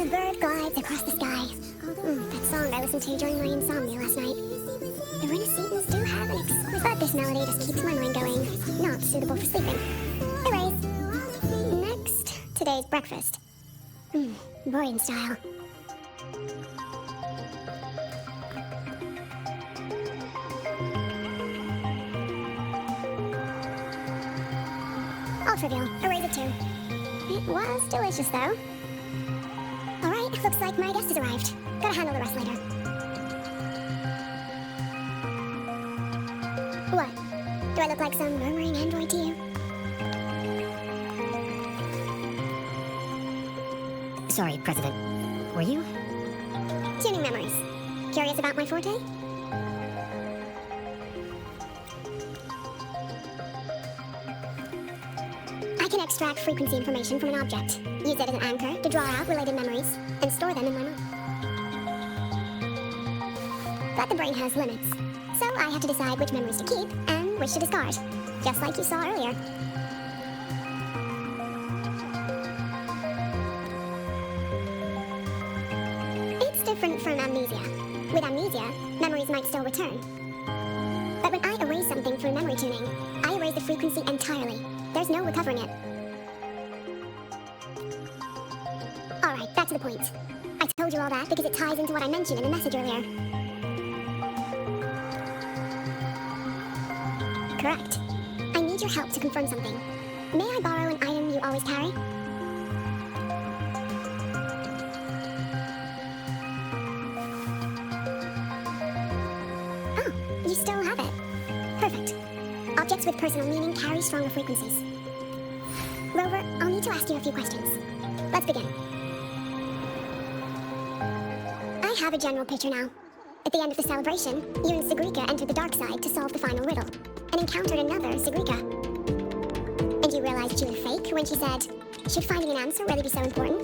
a bird glides across the sky. That song I listened to during my insomnia last night. The Renaissance do have an exquisite... But this melody just keeps my mind going. Not suitable for sleeping. Erase. Next, today's breakfast. Boyan style. All trivial. Erase it too. It was delicious though. Alright, looks like my guest has arrived. Gotta handle the rest later. What? Do I look like some murmuring android to you? Sorry, President. Were you? Tuning memories. Curious about my forte? I can extract frequency information from an object, use it as an anchor to draw out related memories, and store them in my mind. But the brain has limits, so I have to decide which memories to keep and which to discard, just like you saw earlier. It's different from amnesia. With amnesia, memories might still return. But when I erase something through memory tuning, I erase the frequency entirely. There's no recovering it. Alright, back to the point. I told you all that because it ties into what I mentioned in the message earlier. Correct. I need your help to confirm something. May I borrow an item you always carry? Oh, you still have it. Perfect. Objects with personal meaning carry stronger frequencies. Rover, I'll need to ask you a few questions. Let's begin. I have a general picture now. At the end of the celebration, you and Sigrika entered the dark side to solve the final riddle, and encountered another Sigrika. And you realized you were fake when she said, should finding an answer really be so important?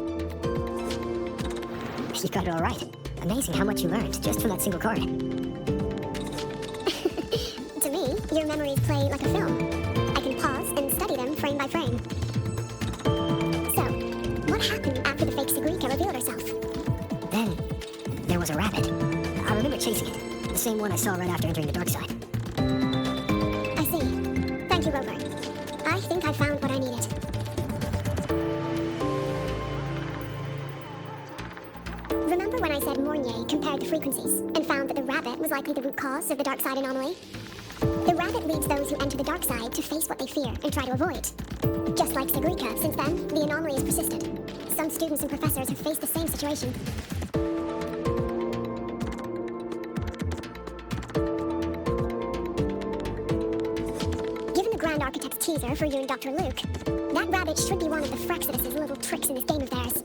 You got it all right. Amazing how much you learned just from that single card. To me, your memories play like a film. I can pause and study them frame by frame. So, what happened after the fake Sigrika revealed herself? Then, there was a rabbit. I remember chasing it. The same one I saw right after entering the dark side. I see. Thank you, Rover. I think I found what I needed. Remember when I said Mornier compared the frequencies and found that the rabbit was likely the root cause of the dark side anomaly? The rabbit leads those who enter the dark side to face what they fear and try to avoid. Just like Sigrika, since then, the anomaly has persisted. Some students and professors have faced the same situation. Given the Grand Architect's teaser for you and Dr. Luke, that rabbit should be one of the Fraxidus' little tricks in this game of theirs.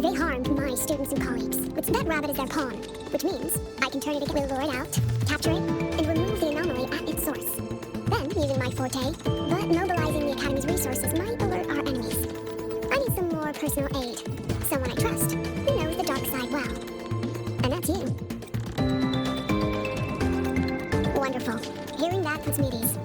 They harmed my students and colleagues, but that rabbit is their pawn, which means I can turn it against the Lord out, capture it, and remove the anomaly at its source. Then, using my forte, but mobilizing the Academy's resources might alert our enemies. I need some more personal aid. Someone I trust, who knows the dark side well. And that's you. Wonderful. Hearing that puts me at ease.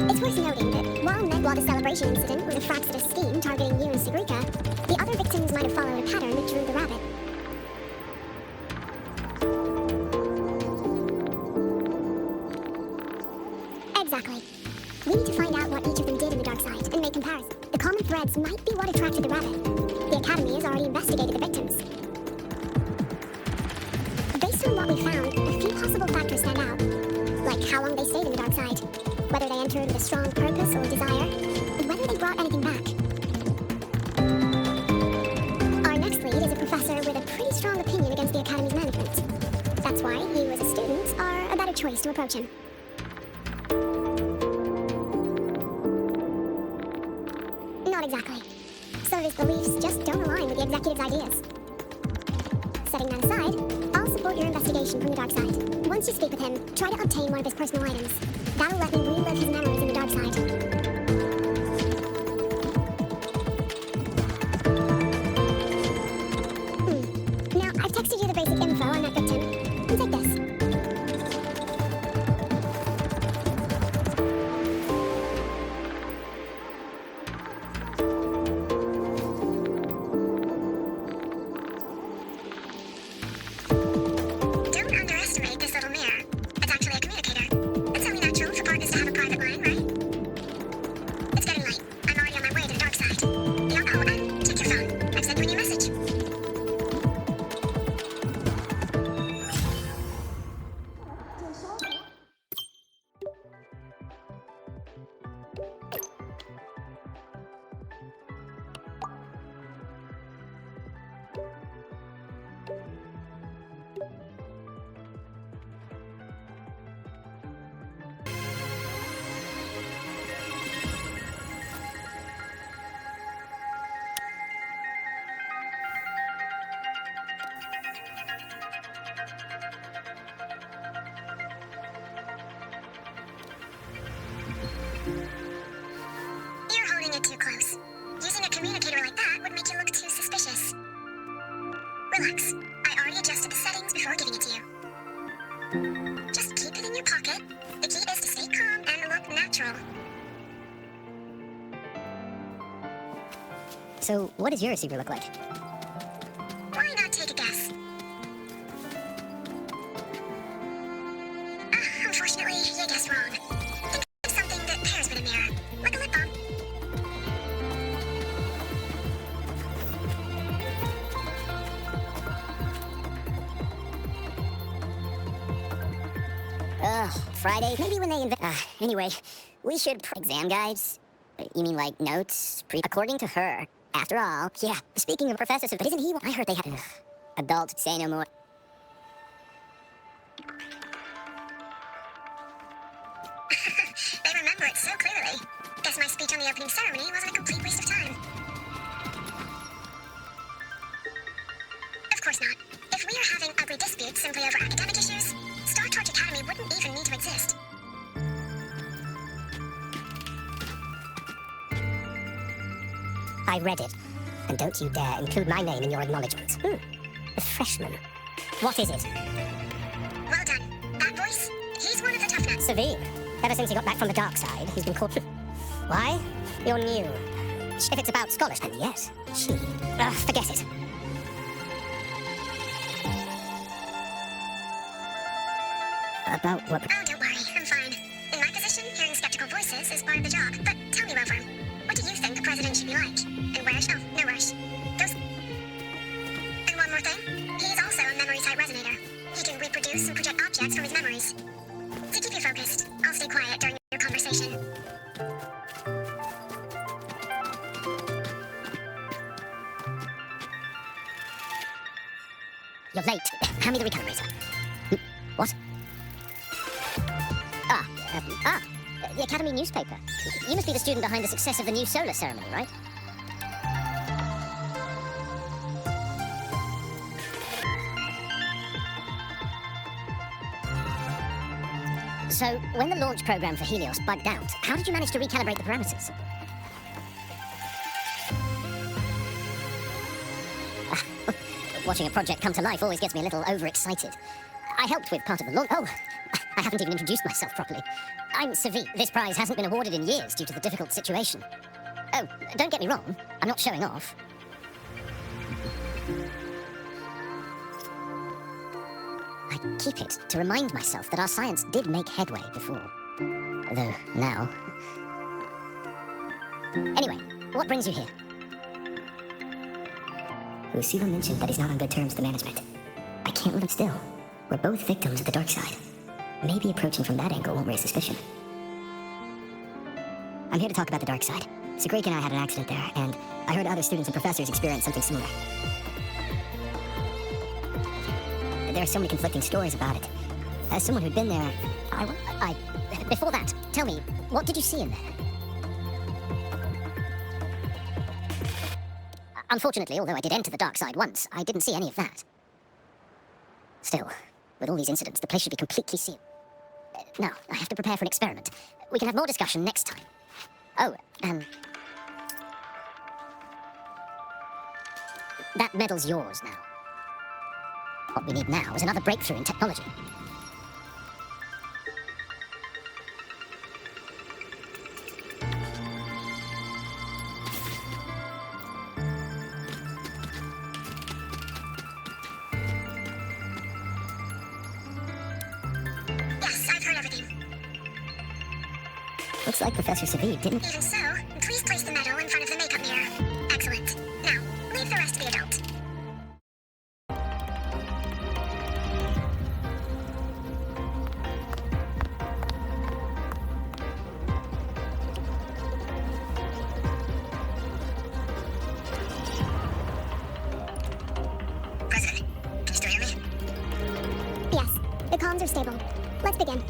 It's worth noting that while the celebration incident was a Fraxidus scheme targeting you and Sigrika, the other victims might have followed a pattern that drew the rabbit. Exactly. We need to find out what each of them did in the dark side and make comparisons. The common threads might be what attracted the rabbit. The Academy has already investigated the victims. Based on what we found, a few possible factors stand out. Like how long they stayed in the dark side, whether they entered with a strong purpose or desire, and whether they brought anything back. Our next lead is a professor with a pretty strong opinion against the Academy's management. That's why you as a student are a better choice to approach him. Not exactly. Some of his beliefs just don't align with the executive's ideas. Setting that aside, I'll support your investigation from the dark side. Once you speak with him, try to obtain one of his personal items. That'll let me relive his memories in the dark side. You're holding it too close. Using a communicator like that would make you look too suspicious. Relax. I already adjusted the settings before giving it to you. Just keep it in your pocket. The key is to stay calm and look natural. So, what does your receiver look like? Why not take a guess? Unfortunately, you guessed wrong. Think of something that pairs with a mirror, like a lip balm. Ugh, Friday? Maybe when they anyway, we should exam guides? You mean like notes? According to her. After all, yeah, speaking of professors, but isn't he one? I heard they had... Adult, say no more. They remember it so clearly. Guess my speech on the opening ceremony wasn't a complete waste of time. Of course not. If we are having ugly disputes simply over academic issues, Star Torch Academy wouldn't even need to exist. I read it. And don't you dare include my name in your acknowledgements. A freshman. What is it? Well done. That voice, he's one of the tough nuts. Severe. Ever since he got back from the dark side, he's been caught... Why? You're new. If it's about scholarship, then yes. She... forget it. About what? Oh, don't worry. I'm fine. In my position, hearing skeptical voices is part of the job. But tell me, Rover, what do you think the president should be like? And where... Oh, no rush. And one more thing. He is also a memory-type resonator. He can reproduce and project objects from his memories. To keep you focused, I'll stay quiet during your conversation. You're late. Hand me the recalibrator. What? The Academy newspaper. You must be the student behind the success of the new solar ceremony, right? So, when the launch program for Helios bugged out, how did you manage to recalibrate the parameters? Watching a project come to life always gets me a little overexcited. I helped with part of the launch. Oh, I haven't even introduced myself properly. I'm Savi. This prize hasn't been awarded in years due to the difficult situation. Oh, don't get me wrong. I'm not showing off. I keep it to remind myself that our science did make headway before. Though, now... Anyway, what brings you here? Lucilla mentioned that he's not on good terms with the management. I can't let him still. We're both victims of the dark side. Maybe approaching from that angle won't raise suspicion. I'm here to talk about the dark side. So Greek and I had an accident there, and I heard other students and professors experience something similar. There are so many conflicting stories about it. As someone who'd been there, before that, tell me, what did you see in there? Unfortunately, although I did enter the dark side once, I didn't see any of that. Still, with all these incidents, the place should be completely sealed. Now, I have to prepare for an experiment. We can have more discussion next time. Oh, that medal's yours now. What we need now is another breakthrough in technology. Yes, I've heard everything. Looks like Professor Savi didn't... Even so, please place the medal in front of the makeup mirror. Excellent. Now, leave the rest to the adult. President, can you still hear me? Yes, the comms are stable. Let's begin.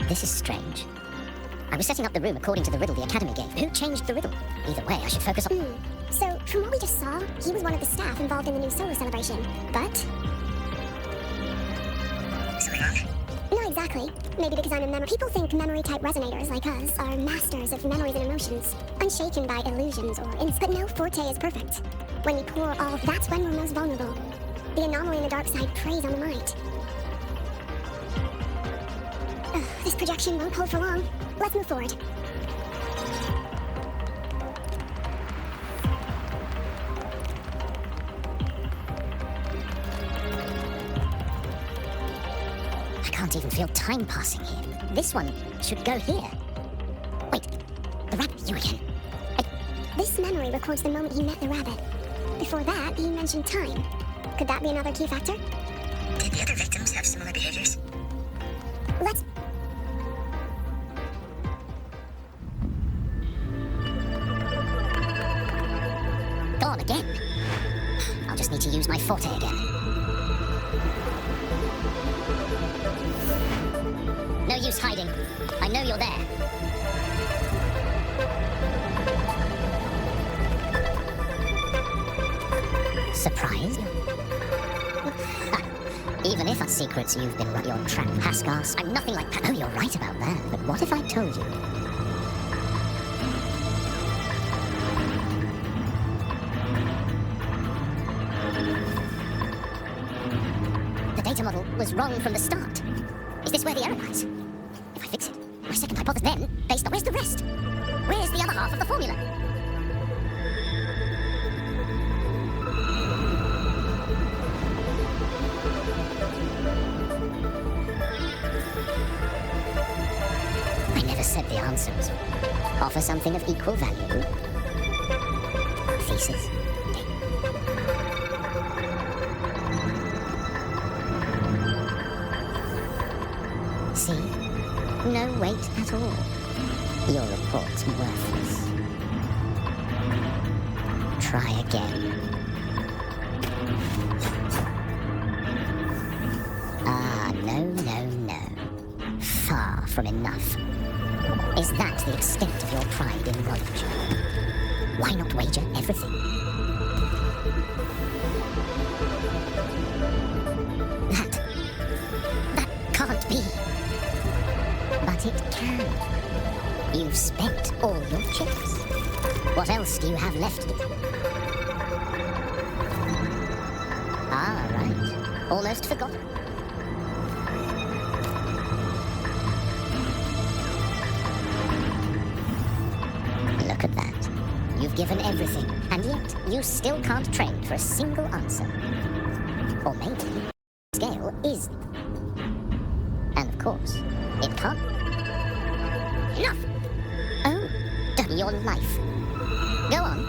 This is strange. I was setting up the room according to the riddle the Academy gave. Who changed the riddle? Either way, I should focus on... So, from what we just saw, he was one of the staff involved in the new solar celebration. But... Something wrong? Not exactly. Maybe because I'm a memory. People think memory-type resonators like us are masters of memories and emotions, unshaken by illusions or but no forte is perfect. When we pour all, that's when we're most vulnerable. The anomaly in the dark side preys on the mind. Ugh, this projection won't hold for long. Let's move forward. I can't even feel time passing here. This one should go here. Wait, the rabbit, you again. This memory records the moment he met the rabbit. Before that, he mentioned time. Could that be another key factor? Did the other victims have similar behaviors? Let's... Gone again. I'll just need to use my forte again. No use hiding. I know you're there. Surprised? Even if at secrets you've been your trap, Hascars. I'm nothing like that. Oh, you're right about that. But what if I told you? The data model was wrong from the start. Is this where the error lies? If I fix it, my second hypothesis then, based on where's the rest? Where's the other half of the formula? I never said the answer was offer something of equal value. Thesis. See? No weight at all. Your report's worthless. Try again. Ah, no. Far from enough. Is that the extent of your pride in knowledge? Why not wager everything? That can't be. But it can. You've spent all your chips. What else do you have left to do? Ah, right. Almost forgotten. Look at that. You've given everything, and yet you still can't trade for a single answer. Or maybe scale is. And of course, it can't. Enough! Oh, done your life. Go on.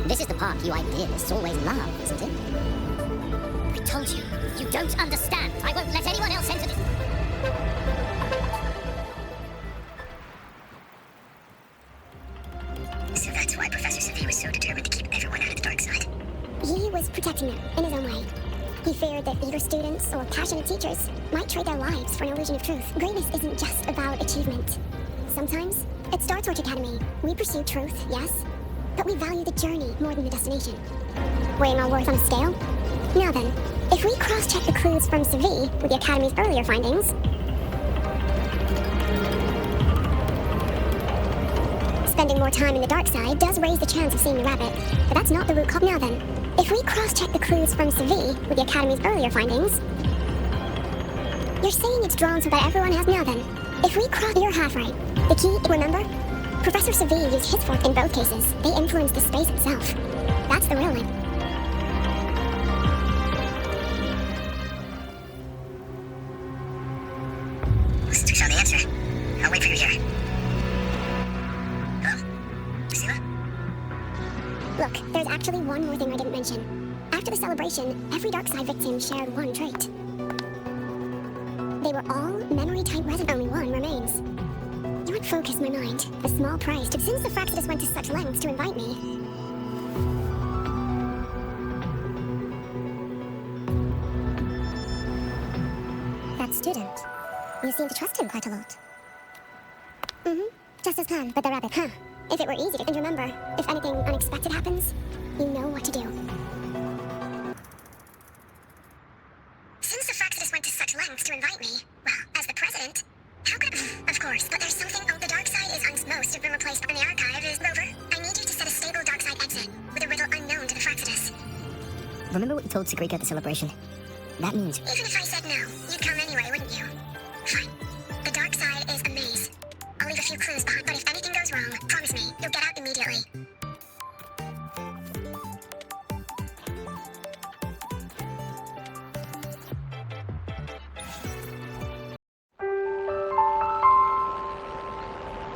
This is the part you idealists always love, isn't it? I told you, you don't understand. I won't let anyone else enter this. So that's why Professor Savi was so determined to keep everyone out of the dark side. He was protecting them in his own way. He feared that eager students or passionate teachers might trade their lives for an illusion of truth. Greatness isn't just about achievement. Sometimes, at Star Torch Academy, we pursue truth, yes, but we value the journey more than the destination. Weighing our worth on a scale? Now then, if we cross-check the clues from Savi with the Academy's earlier findings, spending more time in the dark side does raise the chance of seeing the rabbit, but that's not the root cause. Now then, if we cross-check the clues from Savi with the Academy's earlier findings, you're saying it's drawn so that everyone has. Now then, if we cross, you're half right. The key, remember? Professor Savi used his fork in both cases. They influenced the space itself. That's the real one. Since we found the answer, I'll wait for you here. Hello? Lucilla? Look, there's actually one more thing I didn't mention. After the celebration, every dark side victim shared one trait. They were all memory-type residents. Only one remains. You would focus my mind. A small price to... Since the Fraxidus went to such lengths to invite me... That student. You seem to trust him quite a lot. Mm-hmm. Just as planned, but the rabbit, huh? If it were easy to... And remember, if anything unexpected happens, you know what to do. Since the Fraxidus went to such lengths to invite me, well, as the president, how could... Of course, but there's something... Oh, the dark side is most have been replaced in the archive is Rover. I need you to set a stable dark side exit with a riddle unknown to the Fraxidus. Remember what you told Sigrika at the celebration? That means... Even if I said no, you'd come anyway, wouldn't you? Fine. The dark side is a maze. I'll leave a few clues behind, but if anything goes wrong, promise me, you'll get out immediately.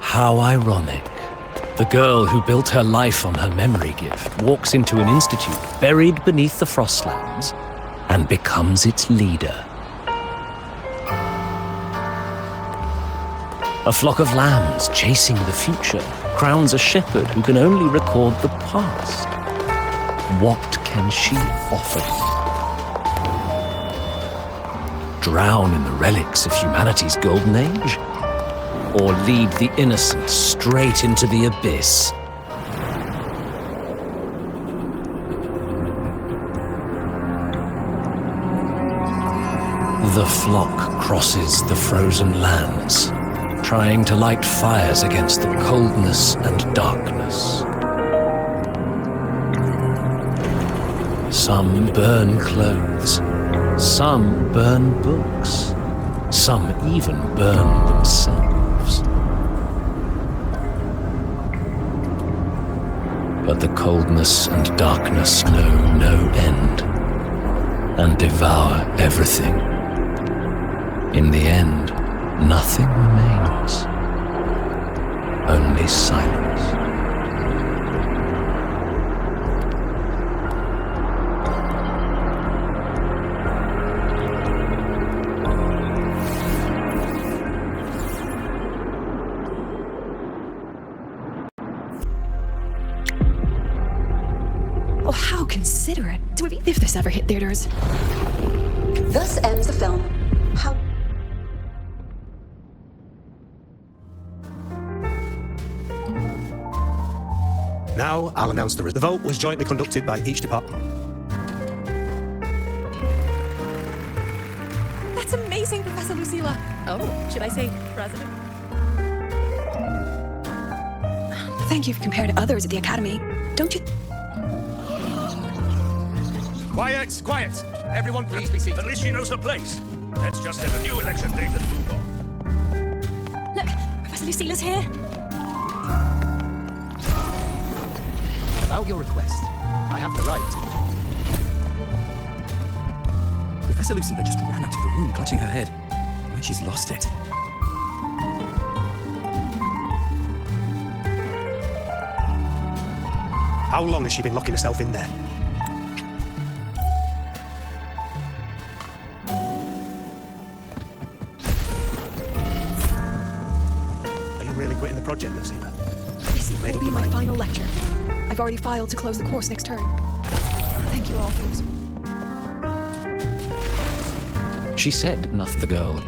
How ironic. The girl who built her life on her memory gift walks into an institute buried beneath the Frostlands and becomes its leader. A flock of lambs chasing the future crowns a shepherd who can only record the past. What can she offer him? Drown in the relics of humanity's golden age? Or lead the innocent straight into the abyss? The flock crosses the frozen lands, trying to light fires against the coldness and darkness. Some burn clothes, some burn books, some even burn themselves. But the coldness and darkness know no end, and devour everything. In the end, nothing remains, only silence. Oh, how considerate. If this ever hit theaters. Thus ends the film. How... Now, I'll announce the result. The vote was jointly conducted by each department. That's amazing, Professor Lucilla. Oh, should I say President? Thank you compared to others at the Academy. Don't you... Quiet, quiet! Everyone please be seated. At least she knows the place. Let's just set a new election date and move on. Look, Professor Lucilla's here. About your request, I have the right. Professor Lucilla just ran out of the room, clutching her head. Like she's lost it. How long has she been locking herself in there? Are you really quitting the project, Lucilla? This will be my final lecture. I've already filed to close the course next term. Thank you all for this. She said, nothing the girl.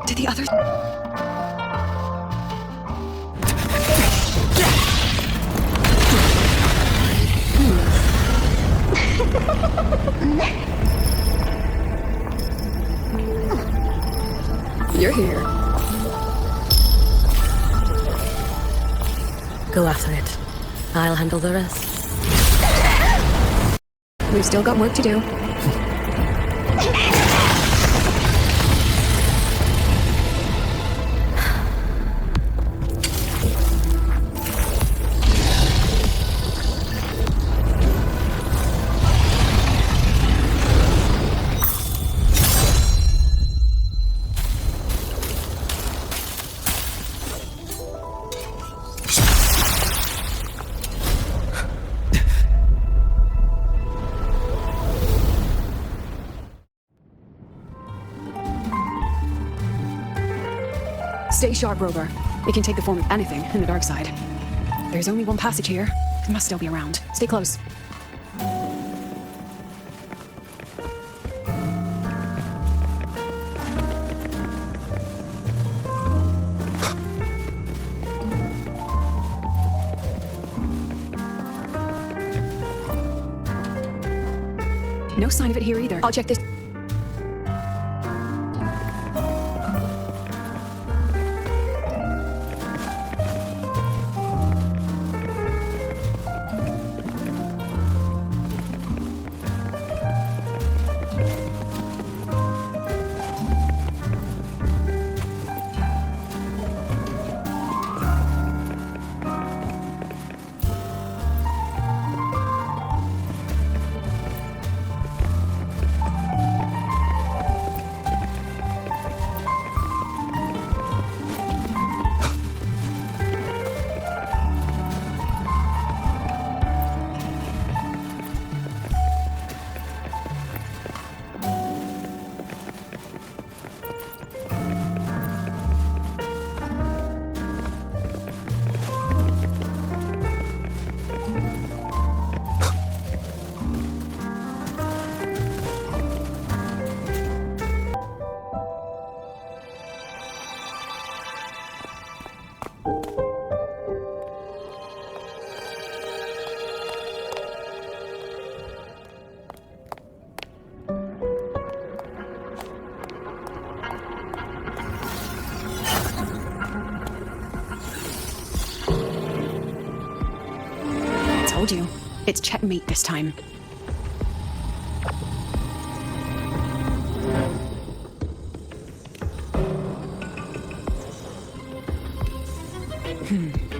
Did the others... You're here. Go after it. I'll handle the rest. We've still got work to do. Stay sharp, Rover. It can take the form of anything in the dark side. There's only one passage here. It must still be around. Stay close. No sign of it here either. I'll check this. Told you. It's checkmate this time.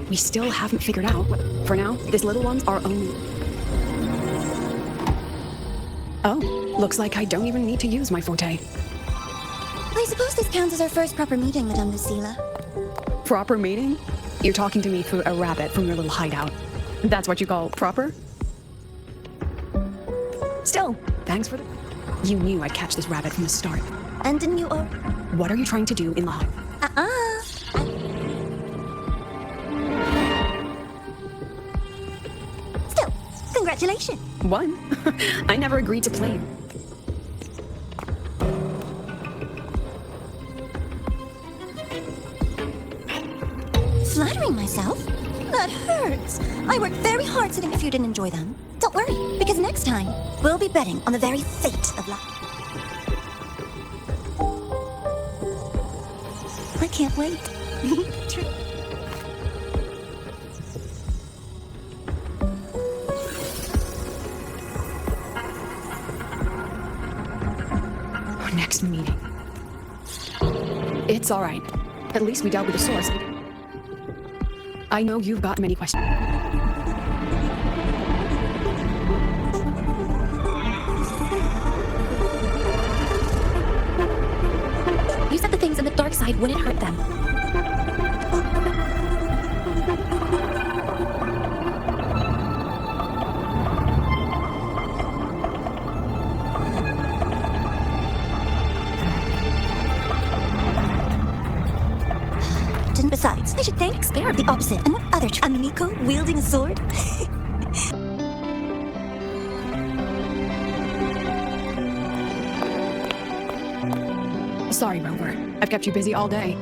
We still haven't figured out. For now, this little one's our only... Oh, looks like I don't even need to use my forte. I suppose this counts as our first proper meeting, Madame Lucilla. Proper meeting? You're talking to me through a rabbit from your little hideout. That's what you call proper? Still, thanks for the... You knew I'd catch this rabbit from the start. And didn't you... What are you trying to do in Lahoi? Still, congratulations. One? I never agreed to play. Flattering myself? That hurts. I worked very hard sitting if you didn't enjoy them. Don't worry, because next time, we'll be betting on the very fate of Lahoi. I can't wait. True. Our next meeting. It's all right. At least we dealt with the source. I know you've got many questions. You said the things in the dark side wouldn't hurt them. Besides, I should thank Experiment the opposite. And what other Miko wielding a sword? Sorry, Rover. I've kept you busy all day.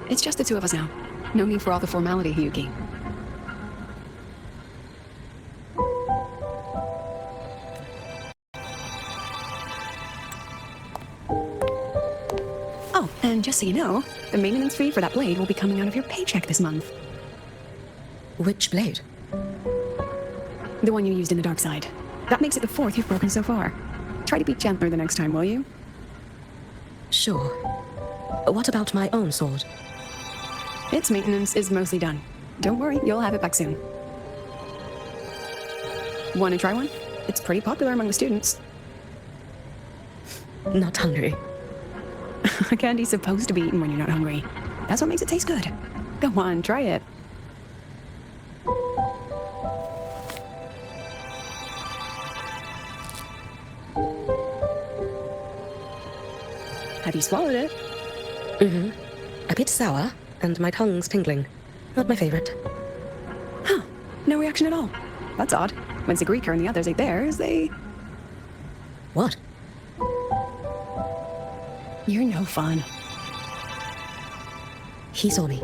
It's just the two of us now. No need for all the formality, Hiyuki. Oh, and just so you know, the maintenance fee for that blade will be coming out of your paycheck this month. Which blade? The one you used in the dark side. That makes it the fourth you've broken so far. Try to be gentler the next time, will you? Sure. What about my own sword? Its maintenance is mostly done. Don't worry, you'll have it back soon. Want to try one? It's pretty popular among the students. Not hungry. Candy's supposed to be eaten when you're not hungry. That's what makes it taste good. Go on, try it. Have you swallowed it? Mm-hmm. A bit sour, and my tongue's tingling. Not my favorite. Huh. No reaction at all. That's odd. When Sigrika and the others ate theirs, they... What? You're no fun. He saw me.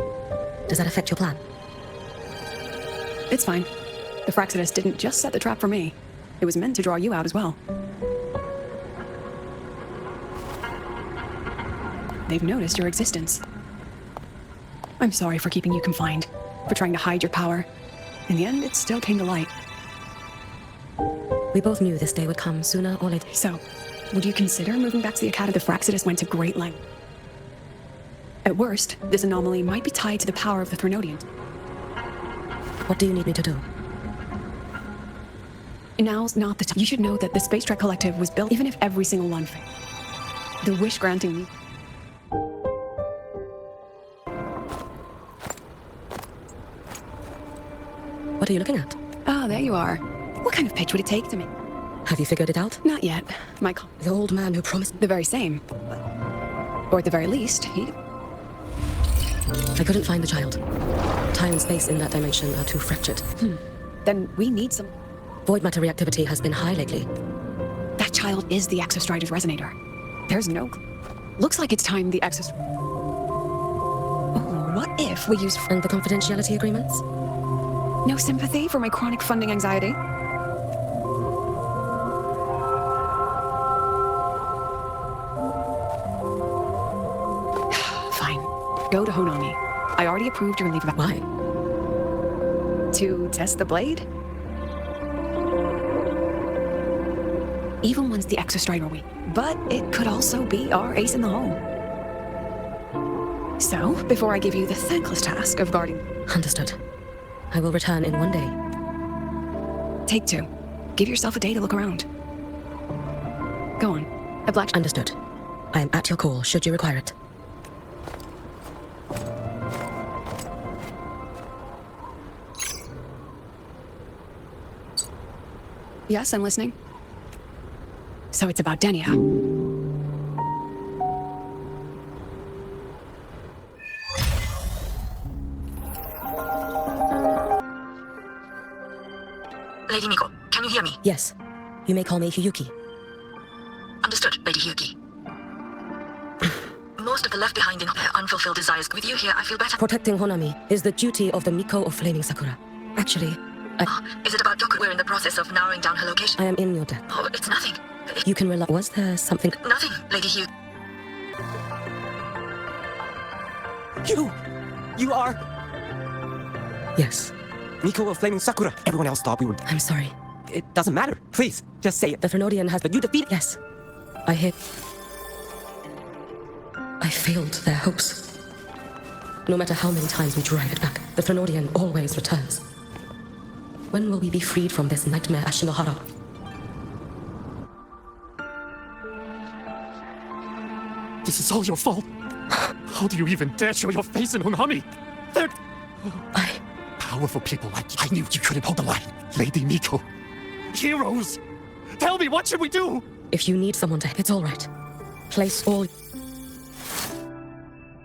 Does that affect your plan? It's fine. The Fraxidus didn't just set the trap for me. It was meant to draw you out as well. They've noticed your existence. I'm sorry for keeping you confined, for trying to hide your power. In the end, it still came to light. We both knew this day would come sooner or later. So, would you consider moving back to the Academy? The Fraxidus went to great length. At worst, this anomaly might be tied to the power of the Threnodians. What do you need me to do? Now's not the time. You should know that the Space Trek Collective was built even if every single one failed. The wish-granting... What are you looking at? Ah, there you are. What kind of pitch would it take to make? Have you figured it out? Not yet. The old man who promised... The very same. Or at the very least, he... I couldn't find the child. Time and space in that dimension are too fractured. Then we need some... Void matter reactivity has been high lately. That child is the Exostrider's resonator. There's no... Looks like it's time the Exostrider... Oh, what if we use... And the confidentiality agreements? No sympathy for my chronic funding anxiety? Fine. Go to Honami. I already approved your leave of... Why? To test the blade? Even once the Exostrider weak, but it could also be our ace in the hole. So, before I give you the thankless task of guarding... Understood. I will return in 1 day. Take 2. Give yourself a day to look around. Go on. A black... Understood. I am at your call, should you require it. Yes, I'm listening. So it's about Denia. Lady Miko, can you hear me? Yes. You may call me Hiyuki. Understood, Lady Hiyuki. Most of the left behind in their unfulfilled desires. With you here, I feel better. Protecting Honami is the duty of the Miko of Flaming Sakura. Actually, Is it about Gyokuro? We're in the process of narrowing down her location. I am in your debt. Oh, it's nothing. You can rely... Was there something... Nothing, Lady Hugh. You are... Yes. Miko of Flaming Sakura. Everyone else thought we were... I'm sorry. It doesn't matter. Please, just say it. The Threnodian has... But you defeated... Yes. I failed their hopes. No matter how many times we drive it back, the Threnodian always returns. When will we be freed from this nightmare, Ashinohara? This is all your fault. How do you even dare show your face in Honami? They're... Powerful people like you. I knew you couldn't hold the line. Lady Miko. Heroes! Tell me, what should we do? If you need someone to... It's all right. Place all...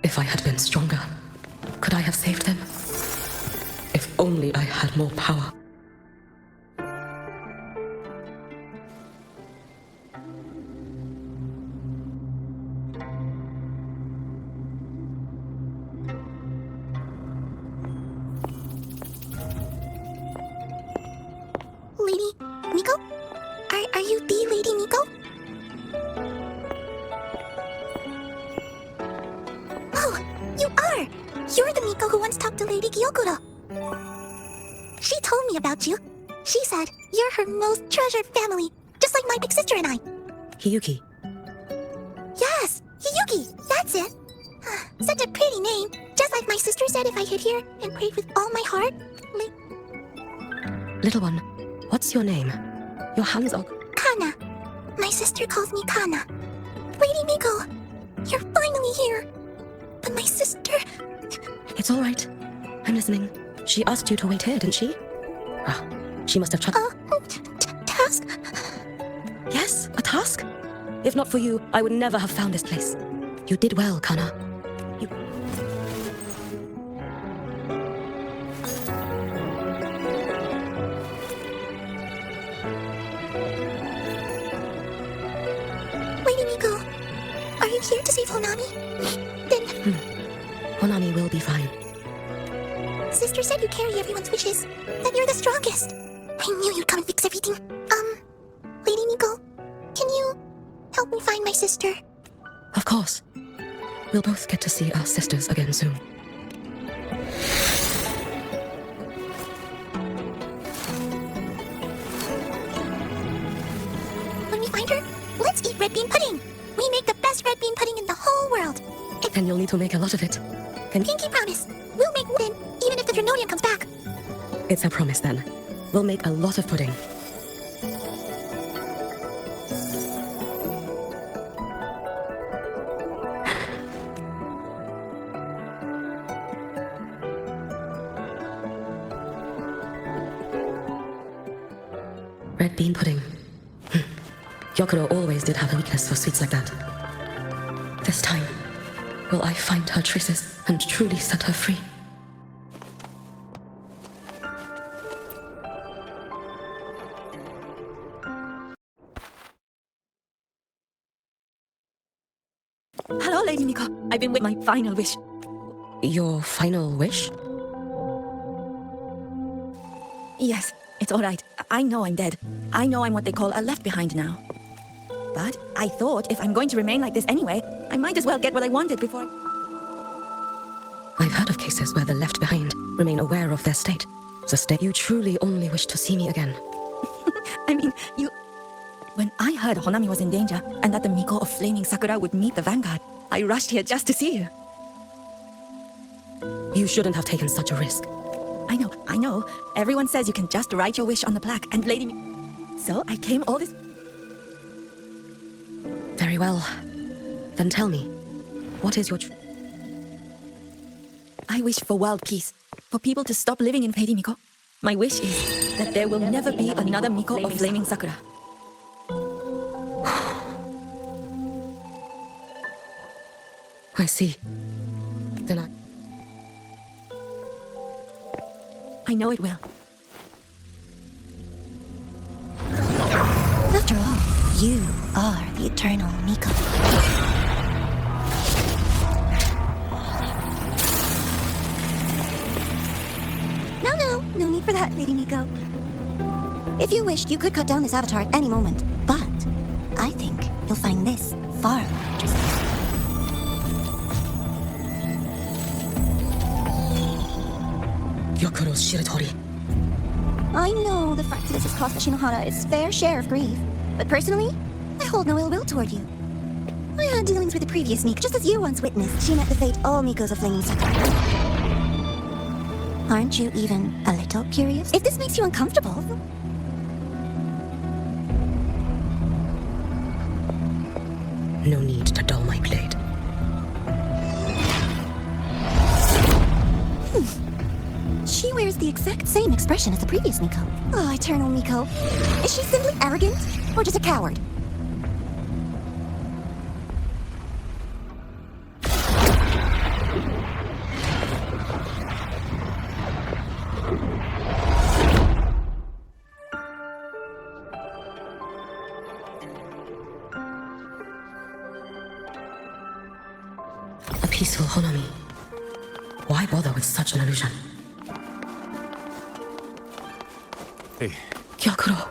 If I had been stronger, could I have saved them? If only I had more power. Lady Miko? Are you the Lady Miko? Oh, you are! You're the Miko who once talked to Lady Gyokuro. She told me about you. She said you're her most treasured family, just like my big sister and I. Hiyuki. Yes, Hiyuki, that's it. Such a pretty name. Just like my sister said if I hid here and prayed with all my heart. Little one, what's your name? Your hands are... Kana. My sister calls me Kana. Lady Miko. You're finally here. But my sister... It's all right. I'm listening. She asked you to wait here, didn't she? Ah, she must have task? Yes, a task? If not for you, I would never have found this place. You did well, Kana. Lady Miko, are you here to save Honami? Then... Honami will be fine. Sister said you carry everyone's wishes, that you're the strongest. I knew you'd come and fix everything. Lady Miko, can you help me find my sister? Of course. We'll both get to see our sisters again soon. When we find her, let's eat red bean pudding. We make the best red bean pudding in the whole world. Then you'll need to make a lot of it. Pinky promise. We'll make pudding, even if the Trinodian comes back. It's a promise then. We'll make a lot of pudding. Red bean pudding. Gyokuro always did have a weakness for sweets like that. This time, will I find her traces and truly set her free? Hello, Lady Miko. I've been with my final wish. Your final wish? Yes, it's all right. I know I'm dead. I know I'm what they call a left behind now. But I thought if I'm going to remain like this anyway, I might as well get what I wanted before I've heard of cases where the left behind remain aware of their state. You truly only wish to see me again. I mean, you... When I heard Honami was in danger, and that the Miko of Flaming Sakura would meet the Vanguard, I rushed here just to see you. You shouldn't have taken such a risk. I know. Everyone says you can just write your wish on the plaque, and Lady So I came all this... Very well. Then tell me, what is your I wish for world peace, for people to stop living in Lady Miko. My wish is that there will never be another Miko of Flaming Sakura. I see. Then I know it will. After all, you are the eternal Miko. No need for that, Lady Miko. If you wished, you could cut down this avatar at any moment. But I think you'll find this far more interesting. Gyokuro's Shiratori. I know the Fraxidus has cost the Shinohara its fair share of grief, but personally, I hold no ill will toward you. I had dealings with the previous Miko, just as you once witnessed. She met the fate all Mikos of Flaming Sakura. Aren't you even a little curious? If this makes you uncomfortable... No need to dull my blade. She wears the exact same expression as the previous Miko. Oh, eternal Miko. Is she simply arrogant, or just a coward? A peaceful Honami. Why bother with such an illusion? Hey. Gyokuro.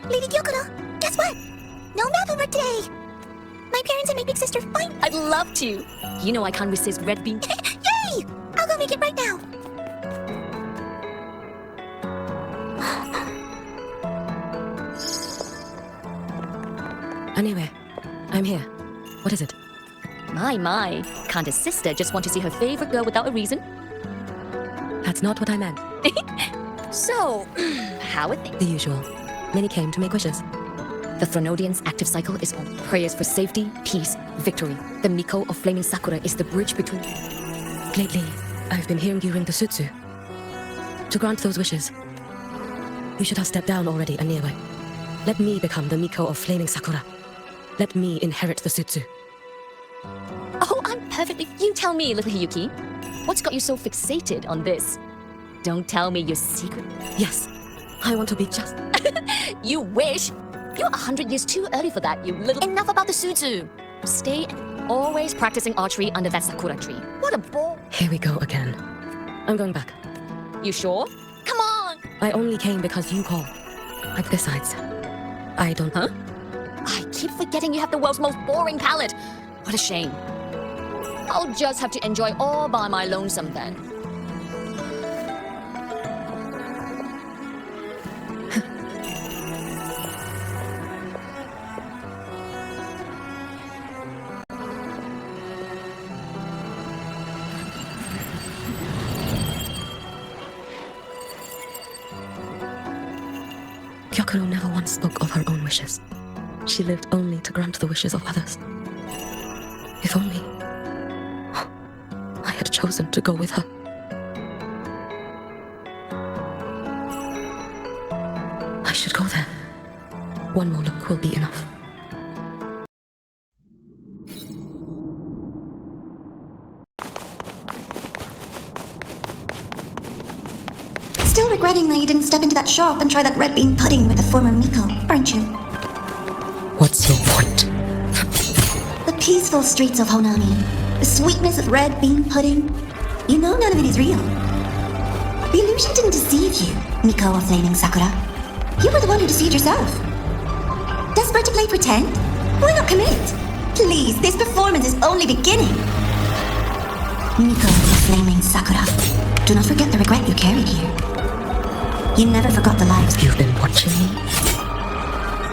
Lady Gyokuro, guess what? No math homework today. My parents and my big sister fight. I'd love to. You know I can't resist red bean. Yay! I'll go make it right now. Anyway, I'm here. What is it? My. Can't a sister just want to see her favorite girl without a reason? That's not what I meant. So, how are things? The usual. Many came to make wishes. The Thronodian's active cycle is on prayers for safety, peace, victory. The Miko of Flaming Sakura is the bridge between... Lately, I've been hearing you ring the Sutsu. To grant those wishes, you should have stepped down already, Aniwe. Let me become the Miko of Flaming Sakura. Let me inherit the Sutsu. Oh, I'm perfectly... You tell me, little Hiyuki. What's got you so fixated on this? Don't tell me your secret... Yes, I want to be just... You wish! You're 100 years too early for that, you little... Enough about the Sutsu! Stay always practicing archery under that sakura tree. What a bore! Here we go again. I'm going back. You sure? Come on! I only came because you called. Besides, I don't... Huh? I keep forgetting you have the world's most boring palate. What a shame. I'll just have to enjoy all by my lonesome then. Gyokuro never once spoke of her own wishes. She lived only to grant the wishes of others. If only I had chosen to go with her. I should go there. One more look will be enough. Still regretting that you didn't step into that shop and try that red bean pudding with the former Miko, aren't you? What's your point? The peaceful streets of Honami, the sweetness of red bean pudding. You know none of it is real. The illusion didn't deceive you, Miko of Flaming Sakura. You were the one who deceived yourself. Desperate to play pretend? Why not commit? Please, this performance is only beginning. Miko of Flaming Sakura, do not forget the regret you carried here. You never forgot the lives. You've been watching me?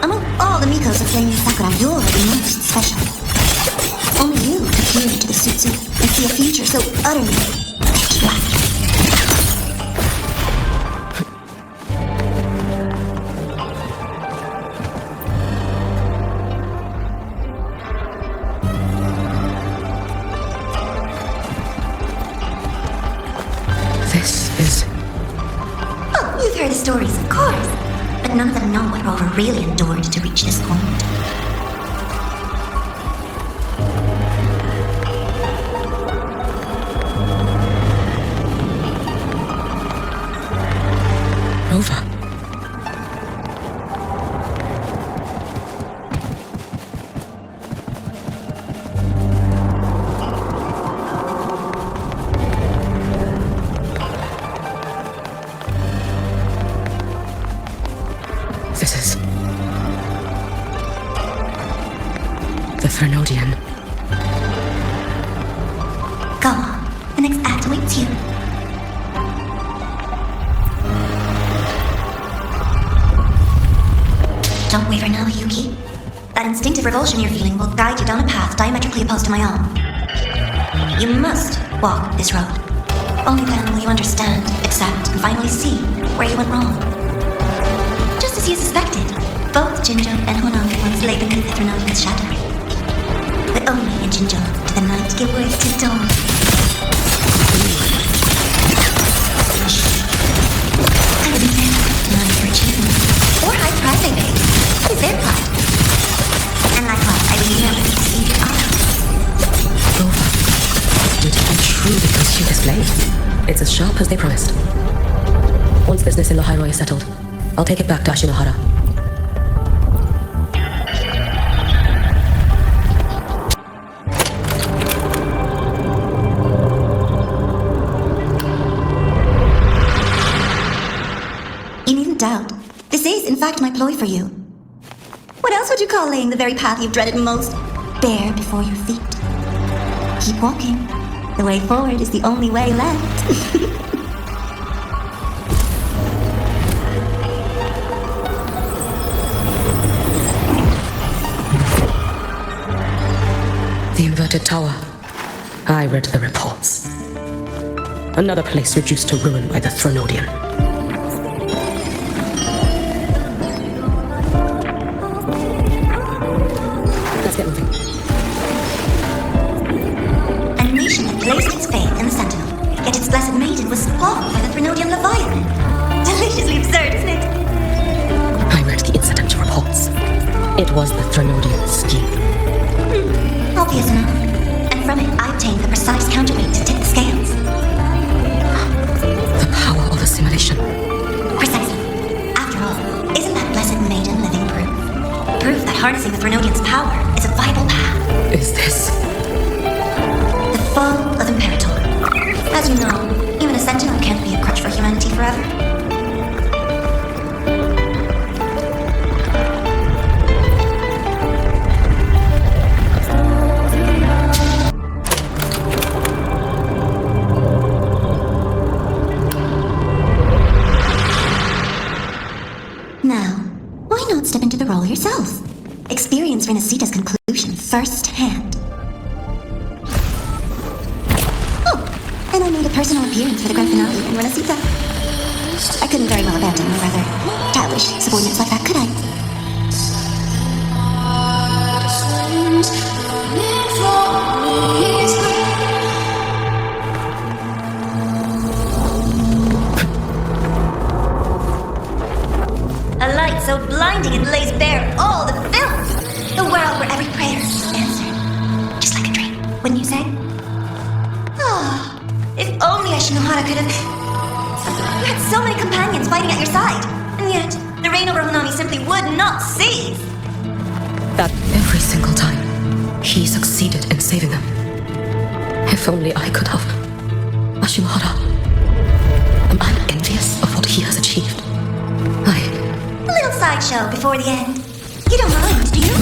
Among all the Mikos of Flaming Sakura, you're the most special. Only you can peer into the Sutsu and see a future so utterly pitch black. This is... Oh, you've heard the stories, of course. But none of them know what Rover really endured to reach this point. Rover. This is... the Thronodian. Go on. The next act awaits you. Don't waver now, Hiyuki. That instinctive revulsion you're feeling will guide you down a path diametrically opposed to my own. You must walk this road. Only then will you understand, accept, and finally see where you went wrong. Just as you suspected, both Jinjo and Honami once lay beneath the Thronodian's shadow. But only in Jinjo did the night give way to dawn. I wouldn't dare for achievement or high pride they made. It's their pride. And likewise, I will never deceive your honor. Rover. Would it be true because you displayed? It's as sharp as they promised. Once business in Lahoi-Roi is settled, I'll take it back to Ashinohara. You needn't doubt. This is, in fact, my ploy for you. What else would you call laying the very path you've dreaded most bare before your feet? Keep walking. The way forward is the only way left. inverted tower. I read the reports. Another place reduced to ruin by the Thronodian. Let's get moving. A nation that placed its faith in the Sentinel, yet its blessed maiden was spawned by the Thronodian Leviathan. Deliciously absurd, isn't it? I read the incidental reports. It was the Thronodian scheme. Obvious enough. And from it, I obtained the precise counterweight to tip the scales. The power of assimilation. Precisely. After all, isn't that blessed maiden living proof? Proof that harnessing the Thronodian's power is a viable path. Is this the fall of Imperator? As you know, even a sentinel can't be a crutch for humanity forever. Now, why not step into the role yourself? Experience Renacita's conclusion firsthand. Oh, and I made a personal appearance for the grand finale in Renacita. I couldn't very well abandon my rather childish subordinates like that, could I? A light so blinding it lays bare all the filth. The world where every prayer is answered. Just like a dream, wouldn't you say? Ah, if only Ashinohara could have... You had so many companions fighting at your side, and yet the reign over Hanami simply would not cease. that every single time he succeeded in saving them? If only I could have. Ashinohara, am I envious of what he has achieved? A little sideshow before the end. You don't mind, do you?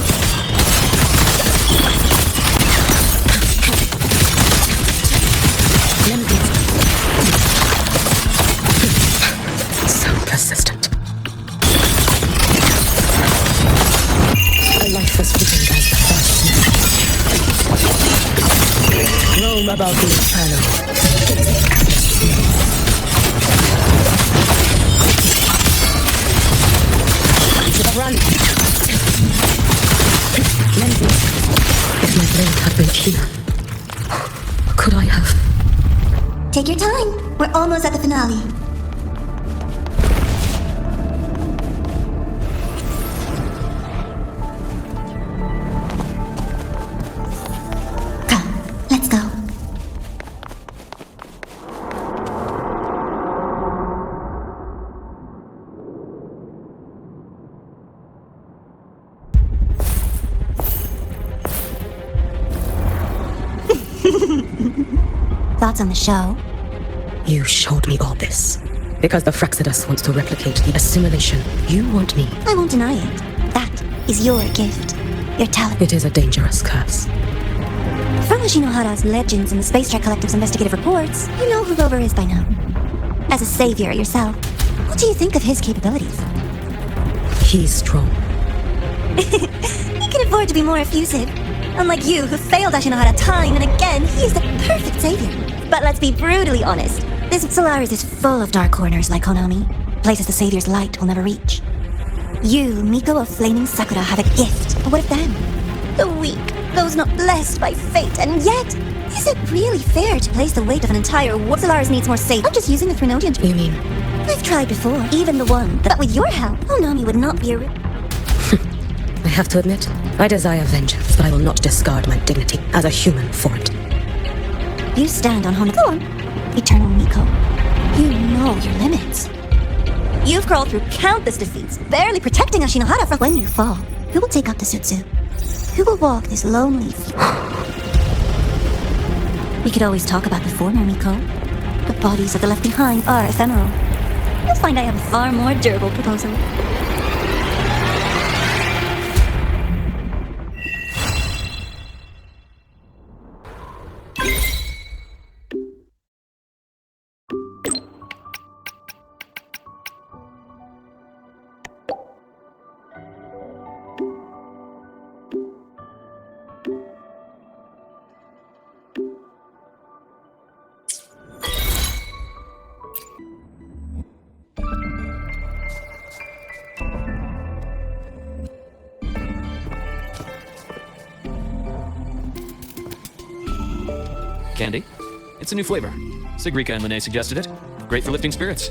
So persistent. A life as fitting as the first. Roam about the inferno. Run! If my blade had been keener, could I have? Take your time. We're almost at the finale. Come, let's go. Thoughts on the show? You showed me all this. Because the Fraxidus wants to replicate the assimilation. You want me. I won't deny it. That is your gift. Your talent. It is a dangerous curse. From Ashinohara's legends and the Space Trek Collective's investigative reports, you know who Rover is by now. As a savior yourself, what do you think of his capabilities? He's strong. He can afford to be more effusive. Unlike you, who failed Ashinohara time and again, he is the perfect savior. But let's be brutally honest. This Solaris is full of dark corners like Konami. Places the savior's light will never reach. You, Miko of Flaming Sakura, have a gift. But what of them? The weak, those not blessed by fate, and yet, is it really fair to place the weight of an entire war? Solaris needs more safe. I'm just using the Thronodian. You mean? I've tried before, even the one. But with your help, Konami would not be a... I have to admit, I desire vengeance, but I will not discard my dignity as a human for it. You stand on Honor. Go on. Eternal Miko. You know your limits. You've crawled through countless defeats, barely protecting Ashinohara from... When you fall, who will take up the Sutsu? Who will walk this lonely... We could always talk about the former, Miko. The bodies of the left behind are ephemeral. You'll find I have a far more durable proposal. Candy. It's a new flavor. Sigrika and Lene suggested it. Great for lifting spirits.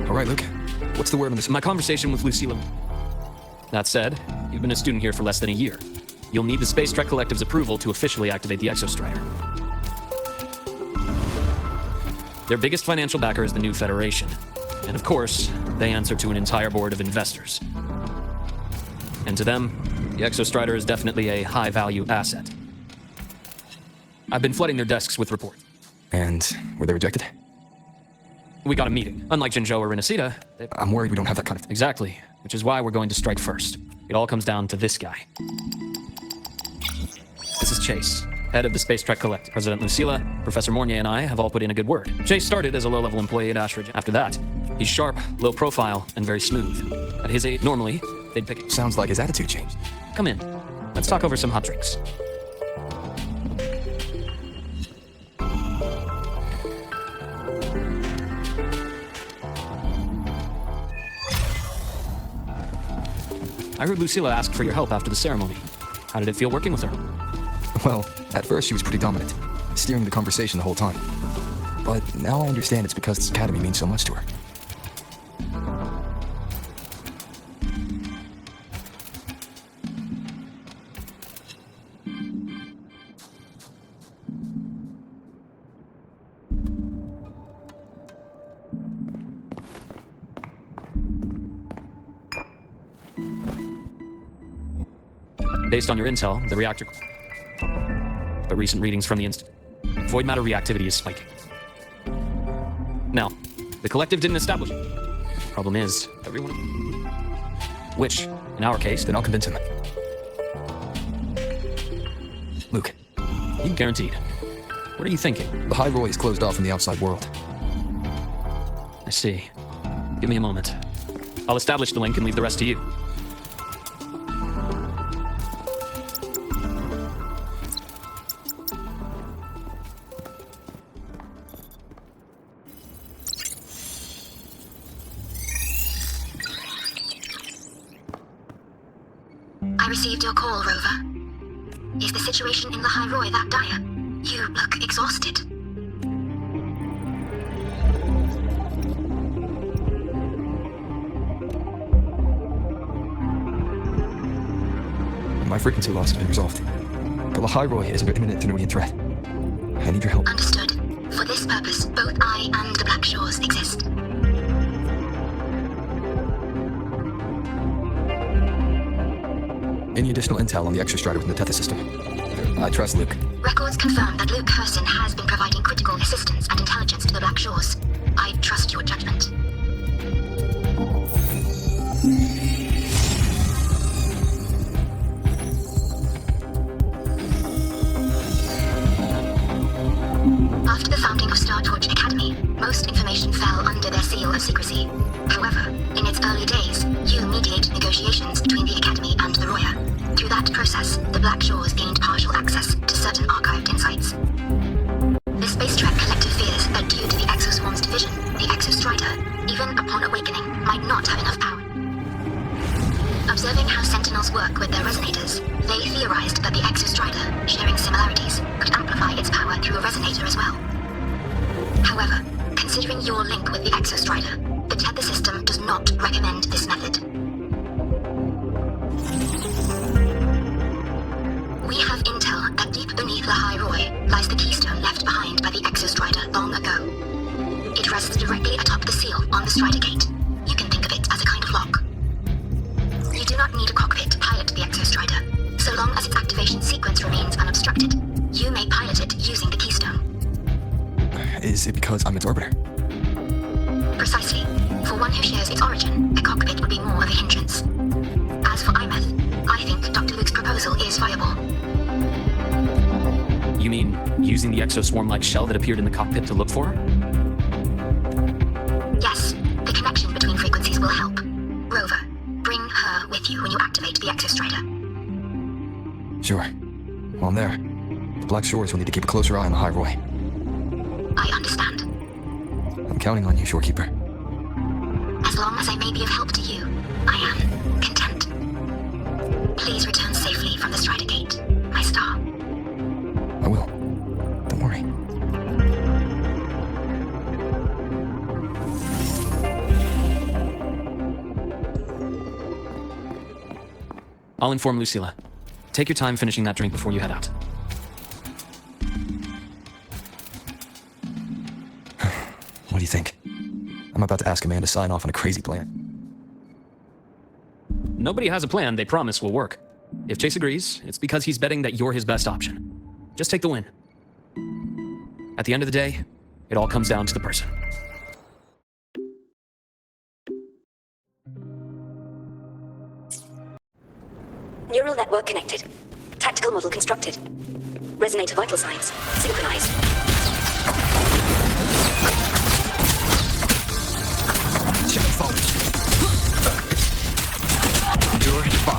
All right, Luke. What's the word on this? My conversation with Lucilla. That said, you've been a student here for less than a year. You'll need the Space Trek Collective's approval to officially activate the Exostrider. Their biggest financial backer is the new Federation. And of course, they answer to an entire board of investors. And to them, the Exostrider is definitely a high-value asset. I've been flooding their desks with reports. And were they rejected? We got a meeting. Unlike Jinzhou or Renesita, I'm worried we don't have that kind of... Exactly, which is why we're going to strike first. It all comes down to this guy. This is Chase, head of the Space Trek Collective. President Lucilla, Professor Mornier, and I have all put in a good word. Chase started as a low-level employee at Ashridge. After that, he's sharp, low profile, and very smooth. At his age, normally, they'd pick him. Sounds like his attitude changed. Come in. Let's talk over some hot drinks. I heard Lucilla asked for your help after the ceremony. How did it feel working with her? Well, at first she was pretty dominant, steering the conversation the whole time. But now I understand it's because this academy means so much to her. Based on your intel, the reactor... But recent readings from the Institute... Void matter reactivity is spiking. Now, the Collective didn't establish it. Problem is, everyone... Which, in our case, did not convince him. Luke. You guaranteed. What are you thinking? Lahai-Roi is closed off from the outside world. I see. Give me a moment. I'll establish the link and leave the rest to you. I received your call, Rover. Is the situation in Lahai-Roi that dire? You look exhausted. My frequency loss has been resolved. But Lahai-Roi is an imminent Thenodian threat. I need your help. Understood. For this purpose, both I and the Black Shores exist. Any additional intel on the Exostrider within the Tethys system? I trust Luke. Records confirm that Luke Herson has been providing critical assistance and intelligence to the Black Shores. I trust your judgment. After the founding of Star Torch Academy, most information fell under their seal of secrecy. However, in its early days, you mediated negotiations between the Academy and the Roya. Through that process, the Black Shores gained partial access to certain archived insights. The Space Trek Collective fears that due to the Exoswarm's division, the Exostrider, even upon awakening, might not have enough power. Observing how Sentinels work with their resonators, they theorized that the Exostrider, sharing similarities, could amplify its power through a resonator as well. However, considering your link with the Exostrider, the Tether system does not recommend this method. We have intel that deep beneath Lahai-Roi lies the keystone left behind by the Exostrider long ago. It rests directly atop the seal on the Strider Gate. You can think of it as a kind of lock. You do not need a cockpit to pilot the Exostrider. So long as its activation sequence remains unobstructed, you may pilot it using the keystone. Is it because I'm its orbiter? Precisely. For one who shares its origin, a cockpit would be more of a hindrance. As for Ameath, I think Dr. Luke's proposal is viable. You mean using the exoswarm-like shell that appeared in the cockpit to look for her? Yes, the connection between frequencies will help. Rover, bring her with you when you activate the Exostrider. Sure. While I'm there, the Black Shores will need to keep a closer eye on Lahai-Roi. I understand. I'm counting on you, Shorekeeper. As long as I may be of help to you, I am content. Please return safely from the Strider Gate, my star. I will. Don't worry. I'll inform Lucilla. Take your time finishing that drink before you head out. What do you think? I'm about to ask a man to sign off on a crazy plan. Nobody has a plan they promise will work. If Chase agrees, it's because he's betting that you're his best option. Just take the win. At the end of the day, it all comes down to the person. Neural network connected. Tactical model constructed. Resonator vital signs synchronized. Check phone. Endure 5.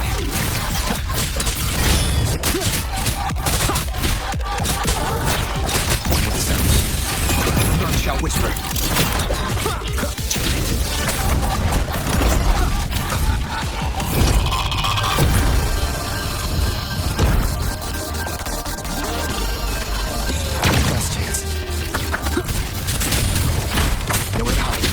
What is that? None shall whisper. Last chance. Nowhere to hide.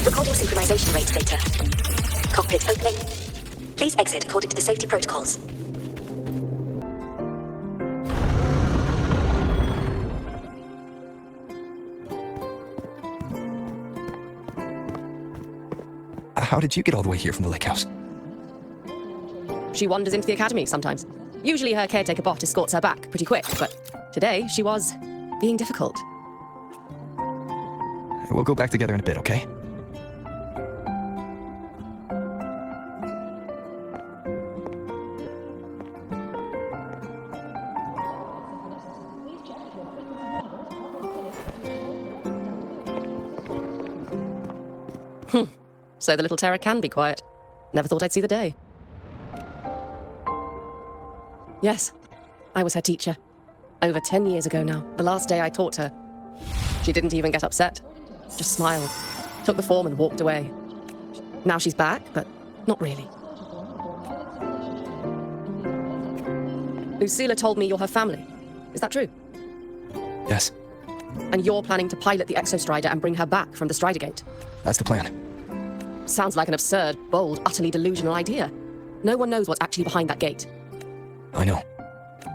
Recording synchronization rate data. Cockpit opening. Please exit according to the safety protocols. How did you get all the way here from the lake house? She wanders into the academy sometimes. Usually her caretaker bot escorts her back pretty quick, but today she was being difficult. We'll go back together in a bit, okay? So the little terror can be quiet. Never thought I'd see the day. Yes, I was her teacher. Over 10 years ago now, the last day I taught her. She didn't even get upset. Just smiled, took the form and walked away. Now she's back, but not really. Lucilla told me you're her family. Is that true? Yes. And you're planning to pilot the Exostrider and bring her back from the Strider Gate? That's the plan. Sounds like an absurd, bold, utterly delusional idea. No one knows what's actually behind that gate. I know.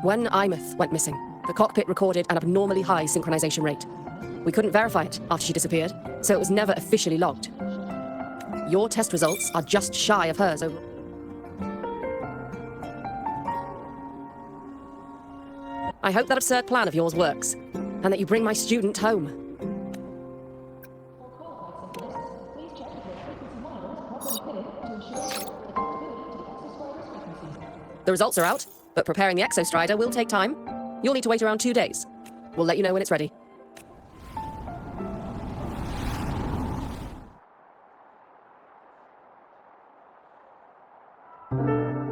When Ameath went missing, the cockpit recorded an abnormally high synchronization rate. We couldn't verify it after she disappeared, so it was never officially logged. Your test results are just shy of hers overall. I hope that absurd plan of yours works, and that you bring my student home. The results are out, but preparing the Exostrider will take time. You'll need to wait around 2 days. We'll let you know when it's ready.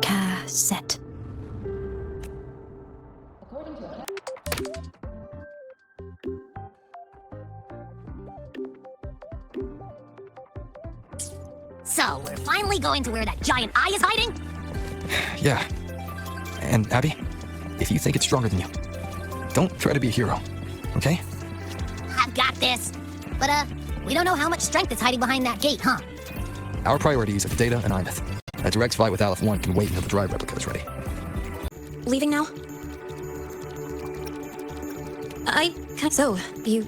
Cassette. So, we're finally going to where that giant eye is hiding? Yeah. And Abby, if you think it's stronger than you, don't try to be a hero, okay? I've got this. But, we don't know how much strength is hiding behind that gate, huh? Our priorities are Data and Ameath. A direct fight with Aleph 1 can wait until the drive replica is ready. Leaving now? So, you...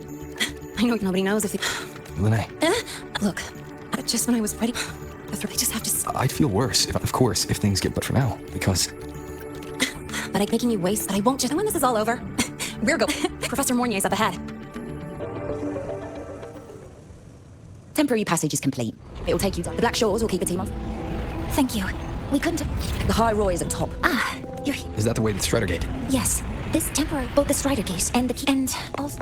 I know nobody knows if you... Lene, Look, just when I was ready... I just have to... I'd feel worse, of course, if things get but for now, because... But I'm making you waste, but I won't just... And when this is all over, we're going... Professor Mornier's up ahead. Temporary passage is complete. It will take you down. The Black Shores will keep a team of. Thank you. We couldn't have... Lahoi-Roi is at top. Ah, you're... Is that the way to the Strider Gate? Yes. This temporary... Both the Strider Gate and the key... And also...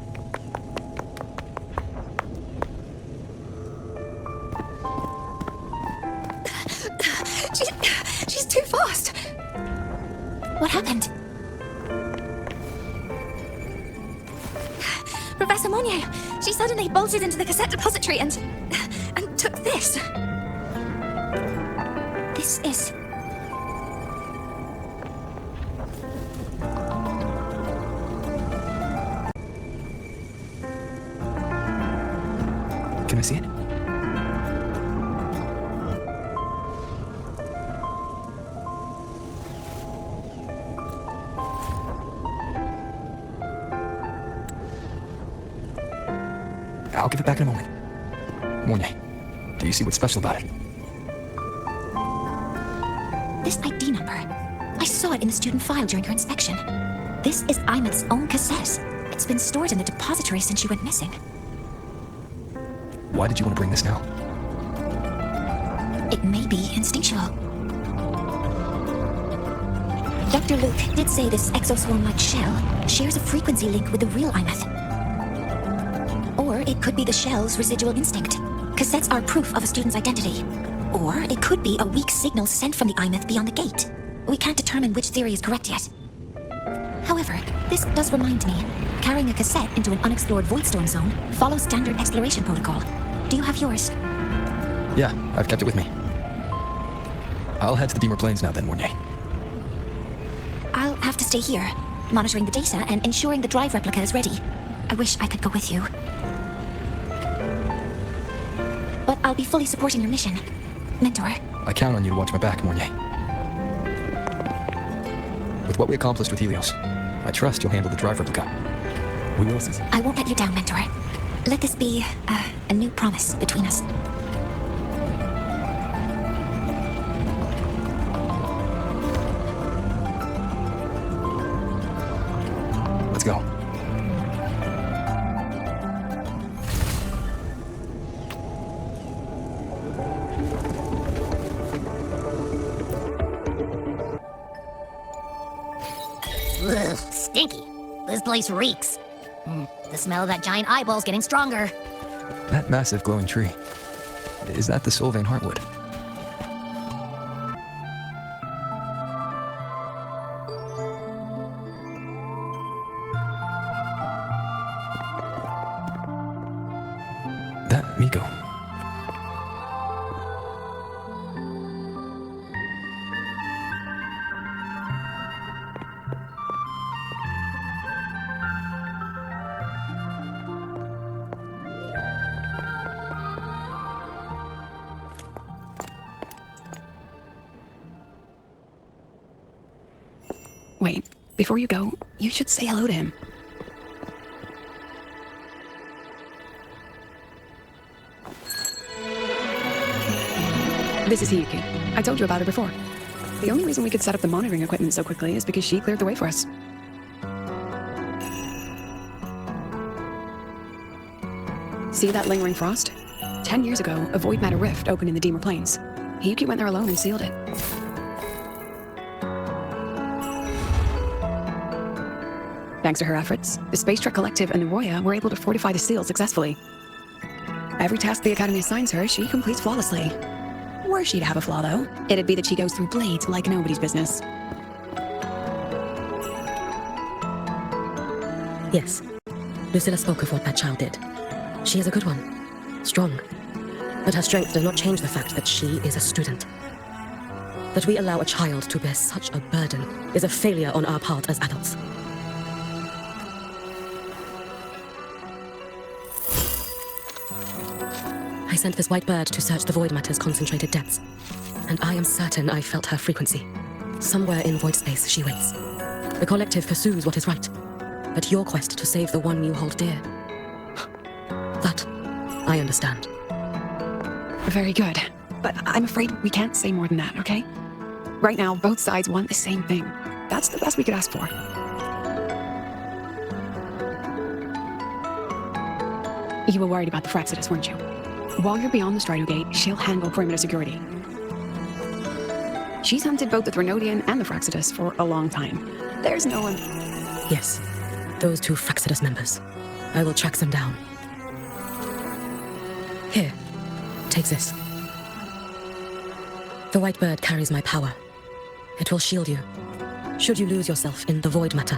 She's too fast. What happened? Professor Monnier! She suddenly bolted into the cassette depository and took this. This is... Can I see it? I'll give it back in a moment. Mornier, do you see what's special about it? This ID number. I saw it in the student file during her inspection. This is Ameath's own cassette. It's been stored in the depository since she went missing. Why did you want to bring this now? It may be instinctual. Dr. Luke did say this exoswarm-like shell shares a frequency link with the real Ameath. Or it could be the shell's residual instinct. Cassettes are proof of a student's identity. Or it could be a weak signal sent from the Ameath beyond the gate. We can't determine which theory is correct yet. However, this does remind me, carrying a cassette into an unexplored Voidstorm zone follows standard exploration protocol. Do you have yours? Yeah, I've kept it with me. I'll head to the Deemer Plains now then, Mornier. I'll have to stay here, monitoring the data and ensuring the drive replica is ready. I wish I could go with you. But I'll be fully supporting your mission. Mentor. I count on you to watch my back, Mornier. With what we accomplished with Helios, I trust you'll handle the drive replica. We will, Susan. I won't let you down, Mentor. Let this be a new promise between us. Let's go. Ugh, stinky. This place reeks. The smell of that giant eyeball's getting stronger. That massive glowing tree. Is that the Sylvain Heartwood? That Miko. Wait, before you go, you should say hello to him. This is Hiyuki. I told you about her before. The only reason we could set up the monitoring equipment so quickly is because she cleared the way for us. See that lingering frost? 10 years ago, a void matter rift opened in the Deemer Plains. Hiyuki went there alone and sealed it. Thanks to her efforts, the Space Trek Collective and Roya were able to fortify the seal successfully. Every task the Academy assigns her, she completes flawlessly. Were she to have a flaw, though, it'd be that she goes through blades like nobody's business. Yes. Lucilla spoke of what that child did. She is a good one. Strong. But her strength does not change the fact that she is a student. That we allow a child to bear such a burden is a failure on our part as adults. I sent this white bird to search the void matter's concentrated depths, and I am certain I felt her frequency. Somewhere in void space she waits. The collective pursues what is right, but your quest to save the one you hold dear, that I understand. Very good. But I'm afraid we can't say more than that, okay? Right now, both sides want the same thing. That's the best we could ask for. You were worried about the Fraxidus, weren't you? While you're beyond the Strider Gate, she'll handle perimeter security. She's hunted both the Threnodian and the Fraxidus for a long time. There's no one... Yes, those two Fraxidus members. I will track them down. Here, take this. The white bird carries my power. It will shield you. Should you lose yourself in the void matter,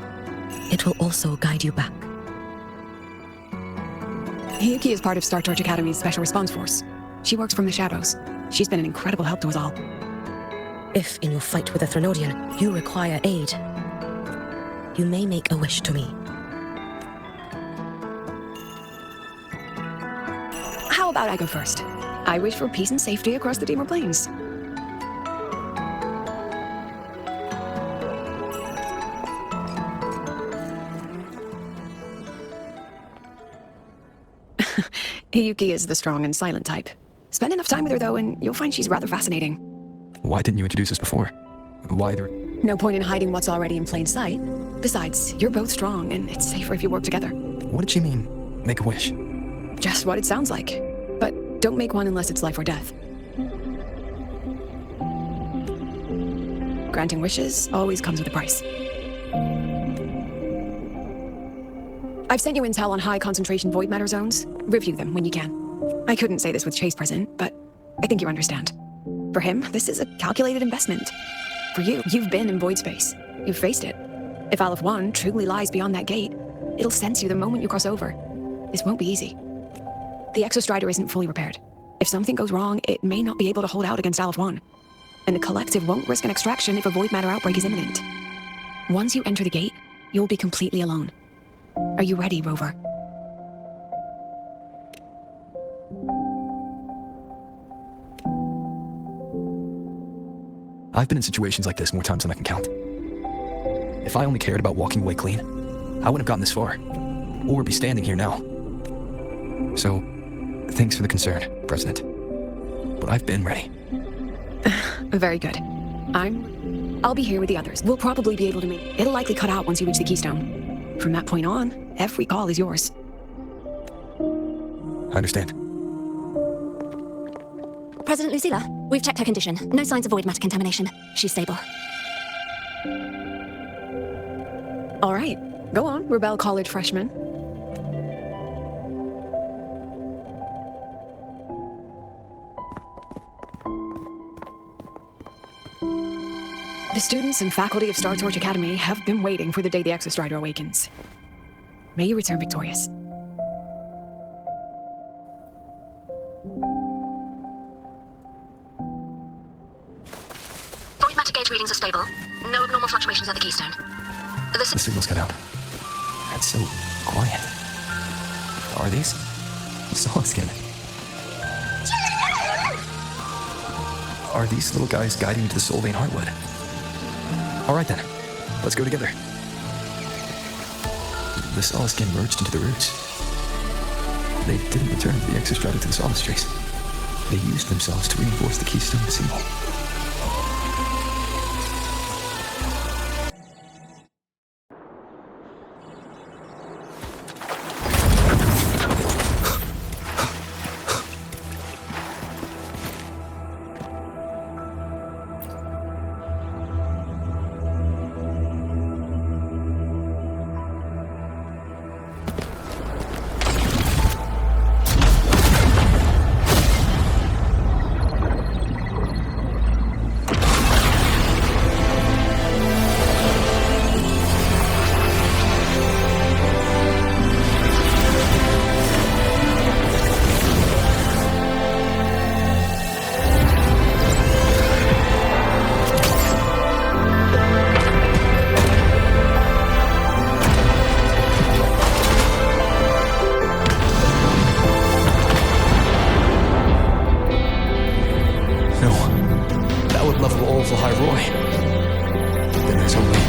it will also guide you back. Hiyuki is part of Star Torch Academy's Special Response Force. She works from the shadows. She's been an incredible help to us all. If in your fight with a Threnodian, you require aid, you may make a wish to me. How about I go first? I wish for peace and safety across the Dimmer Plains. Hiyuki is the strong and silent type. Spend enough time with her, though, and you'll find she's rather fascinating. Why didn't you introduce us before? Why there... No point in hiding what's already in plain sight. Besides, you're both strong, and it's safer if you work together. What did she mean? Make a wish? Just what it sounds like. But don't make one unless it's life or death. Granting wishes always comes with a price. I've sent you intel on high concentration void matter zones. Review them when you can. I couldn't say this with Chase present, but I think you understand. For him, this is a calculated investment. For you, you've been in void space. You've faced it. If Aleph 1 truly lies beyond that gate, it'll sense you the moment you cross over. This won't be easy. The Exostrider isn't fully repaired. If something goes wrong, it may not be able to hold out against Aleph 1. And the Collective won't risk an extraction if a void matter outbreak is imminent. Once you enter the gate, you'll be completely alone. Are you ready, Rover? I've been in situations like this more times than I can count. If I only cared about walking away clean, I wouldn't have gotten this far, or be standing here now. So, thanks for the concern, President. But I've been ready. Very good. I'll be here with the others. We'll probably be able to meet. It'll likely cut out once you reach the Keystone. From that point on, every call is yours. I understand. President Lucilla, we've checked her condition. No signs of void matter contamination. She's stable. All right. Go on, Rebel College freshman. The students and faculty of Star Torch Academy have been waiting for the day the Exostrider awakens. May you return victorious. Void matter gauge readings are stable. No abnormal fluctuations at the Keystone. The signal's cut out. That's so quiet. Are these? Solid skin. Are these little guys guiding me to the Soul Vein Heartwood? All right then, let's go together. The Solace skin merged into the roots. They didn't return the Exostrider to the Solace Trace. They used themselves to reinforce the Keystone symbol. Heath of Lahai-Roi. Then there's only...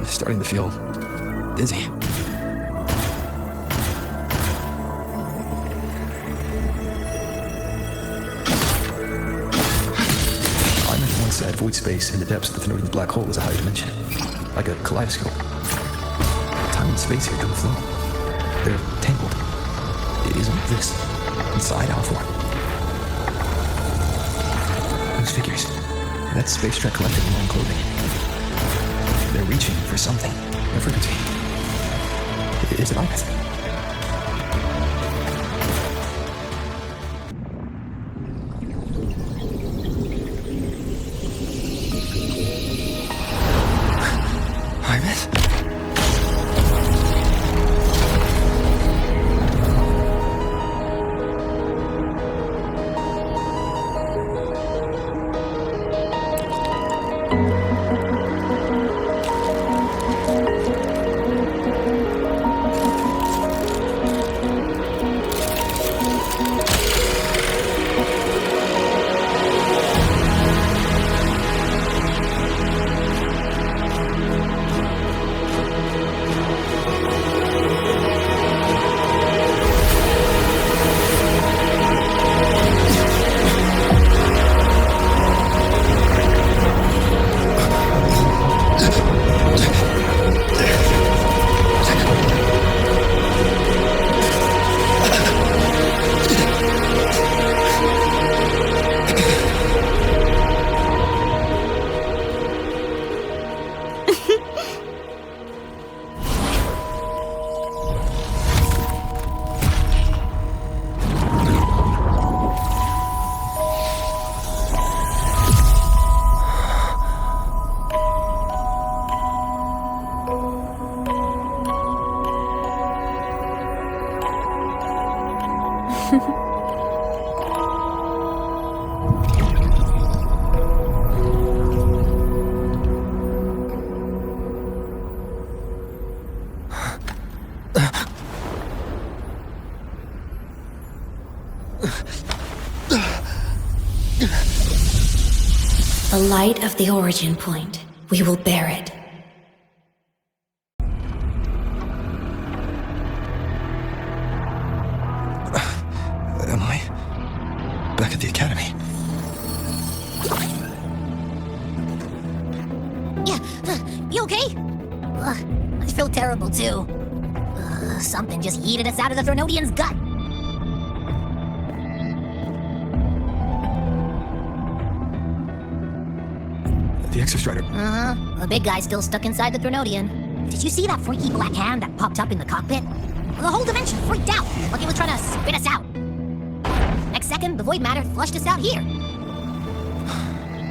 starting to feel dizzy. inside void space in the depths of the Thenodian black hole is a higher dimension, like a kaleidoscope. Time and space here don't flow. They're tangled. Isn't this inside our form? Those figures, that Space Trek Collective in long clothing. They're reaching for something, a frequency. Is it Ameath? The light of the origin point. We will bear it. Am I back at the academy? Yeah, you okay? I feel terrible too. Something just yeeted us out of the Thenodian's gut. The Exostrider. Uh-huh. The big guy's still stuck inside the Thenodian. Did you see that freaky black hand that popped up in the cockpit? The whole dimension freaked out, like it was trying to spit us out. Next second, the void matter flushed us out here.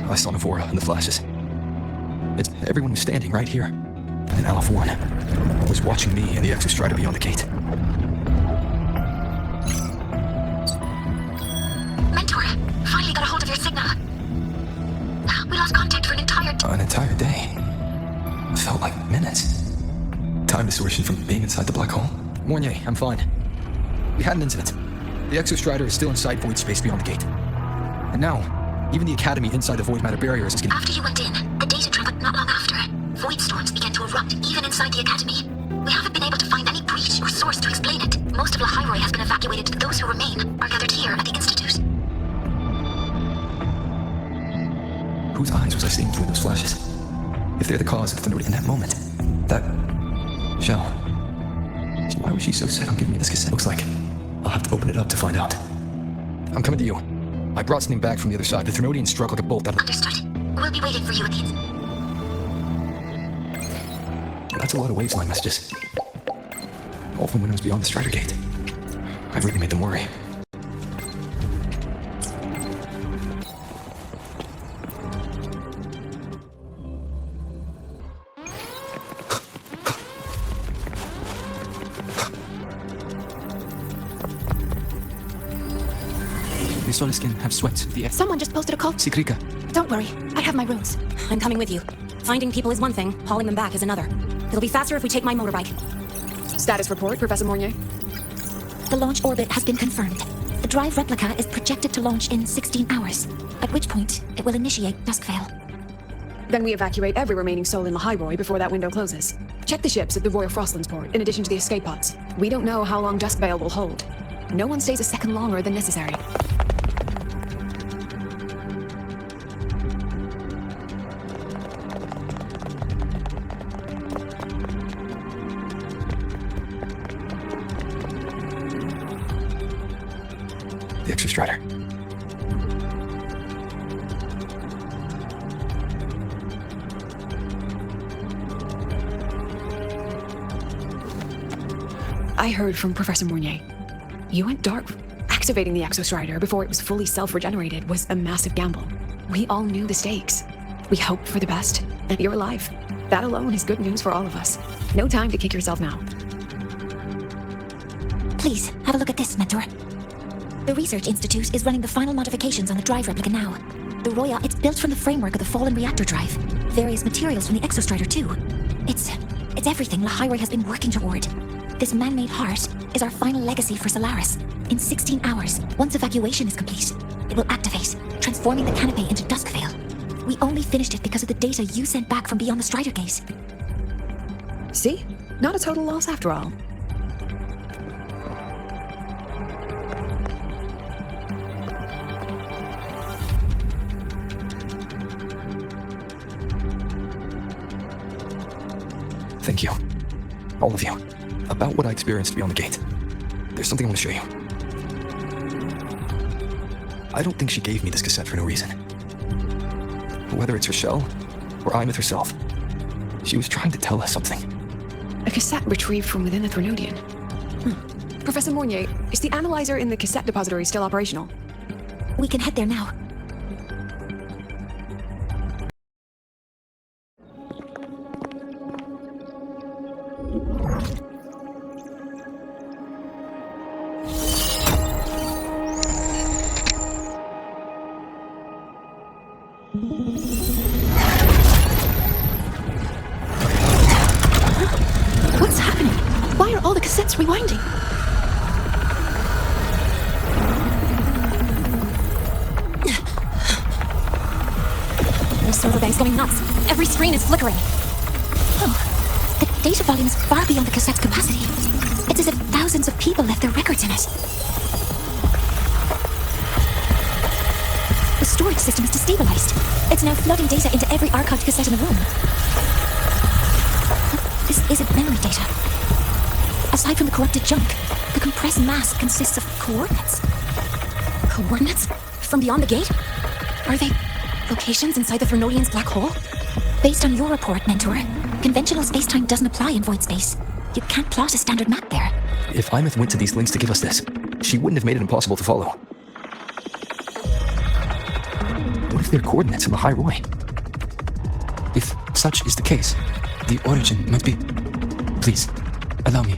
I saw Navora in the flashes. Everyone was standing right here. And Aleph 1 was watching me and the Exostrider beyond the gate. Mentor, finally got a hold of your signal. We lost contact for an entire day. An entire day? Felt like minutes. Time distortion from being inside the black hole. Mornier, I'm fine. We had an incident. The Exostrider is still inside void space beyond the gate. And now, even the Academy inside the void matter barriers is getting... After you went in, the data traveled not long after. Void storms began to erupt even inside the Academy. We haven't been able to find any breach or source to explain it. Most of Lahai-Roi has been evacuated. Those who remain are gathered here at the Institute. Whose eyes was I seeing through those flashes? If they're the cause of the Thenodian in that moment, that... Shell. Why was she so set on giving me this cassette? Looks like I'll have to open it up to find out. I'm coming to you. I brought something back from the other side. The Thenodian struck like a bolt out of... Understood. We'll be waiting for you at the Institute. That's a lot of waveline messages. All from windows beyond the Strider Gate. I've really made them worry. The Soliskin have swept the... Someone just posted a call. Sikrika. Don't worry, I have my runes. I'm coming with you. Finding people is one thing, hauling them back is another. It'll be faster if we take my motorbike. Status report, Professor Mornier. The launch orbit has been confirmed. The drive replica is projected to launch in 16 hours, at which point it will initiate Duskvale. Then we evacuate every remaining soul in Lahai-Roi before that window closes. Check the ships at the Royal Frostlands port, in addition to the escape pods. We don't know how long Duskvale will hold. No one stays a second longer than necessary. Exostrider. I heard from Professor Mournier. You went dark. Activating the Exostrider before it was fully self-regenerated was a massive gamble. We all knew the stakes. We hoped for the best, and you're alive. That alone is good news for all of us. No time to kick yourself now. Please, have a look at this, Mentor. The Research Institute is running the final modifications on the drive replica now. The Roya, it's built from the framework of the fallen reactor drive. Various materials from the Exostrider, too. It's everything Lahai-Roi has been working toward. This man-made heart is our final legacy for Solaris. In 16 hours, once evacuation is complete, it will activate, transforming the canopy into Duskvale. We only finished it because of the data you sent back from beyond the Strider Gate. See? Not a total loss after all. Thank you. All of you. About what I experienced beyond the gate. There's something I want to show you. I don't think she gave me this cassette for no reason. Whether it's her shell, or Ameath herself, she was trying to tell us something. A cassette retrieved from within the Threnodian. Professor Mournier, is the analyzer in the cassette depository still operational? We can head there now. What's happening? Why are all the cassettes rewinding? The server bank's going nuts. Every screen is flickering. Oh, the data volume is far beyond the cassette's capacity. It's as if thousands of people left their records in it. The storage system is destabilized. It's now flooding data into every archived cassette in the room. This isn't memory data. Aside from the corrupted junk, the compressed mass consists of coordinates. Coordinates? From beyond the gate? Are they locations inside the Threnodian's black hole? Based on your report, Mentor, conventional space-time doesn't apply in void space. You can't plot a standard map there. If Ameath went to these links to give us this, she wouldn't have made it impossible to follow. What if they're coordinates of Lahai-Roi? If such is the case, the origin might be... Please, allow me.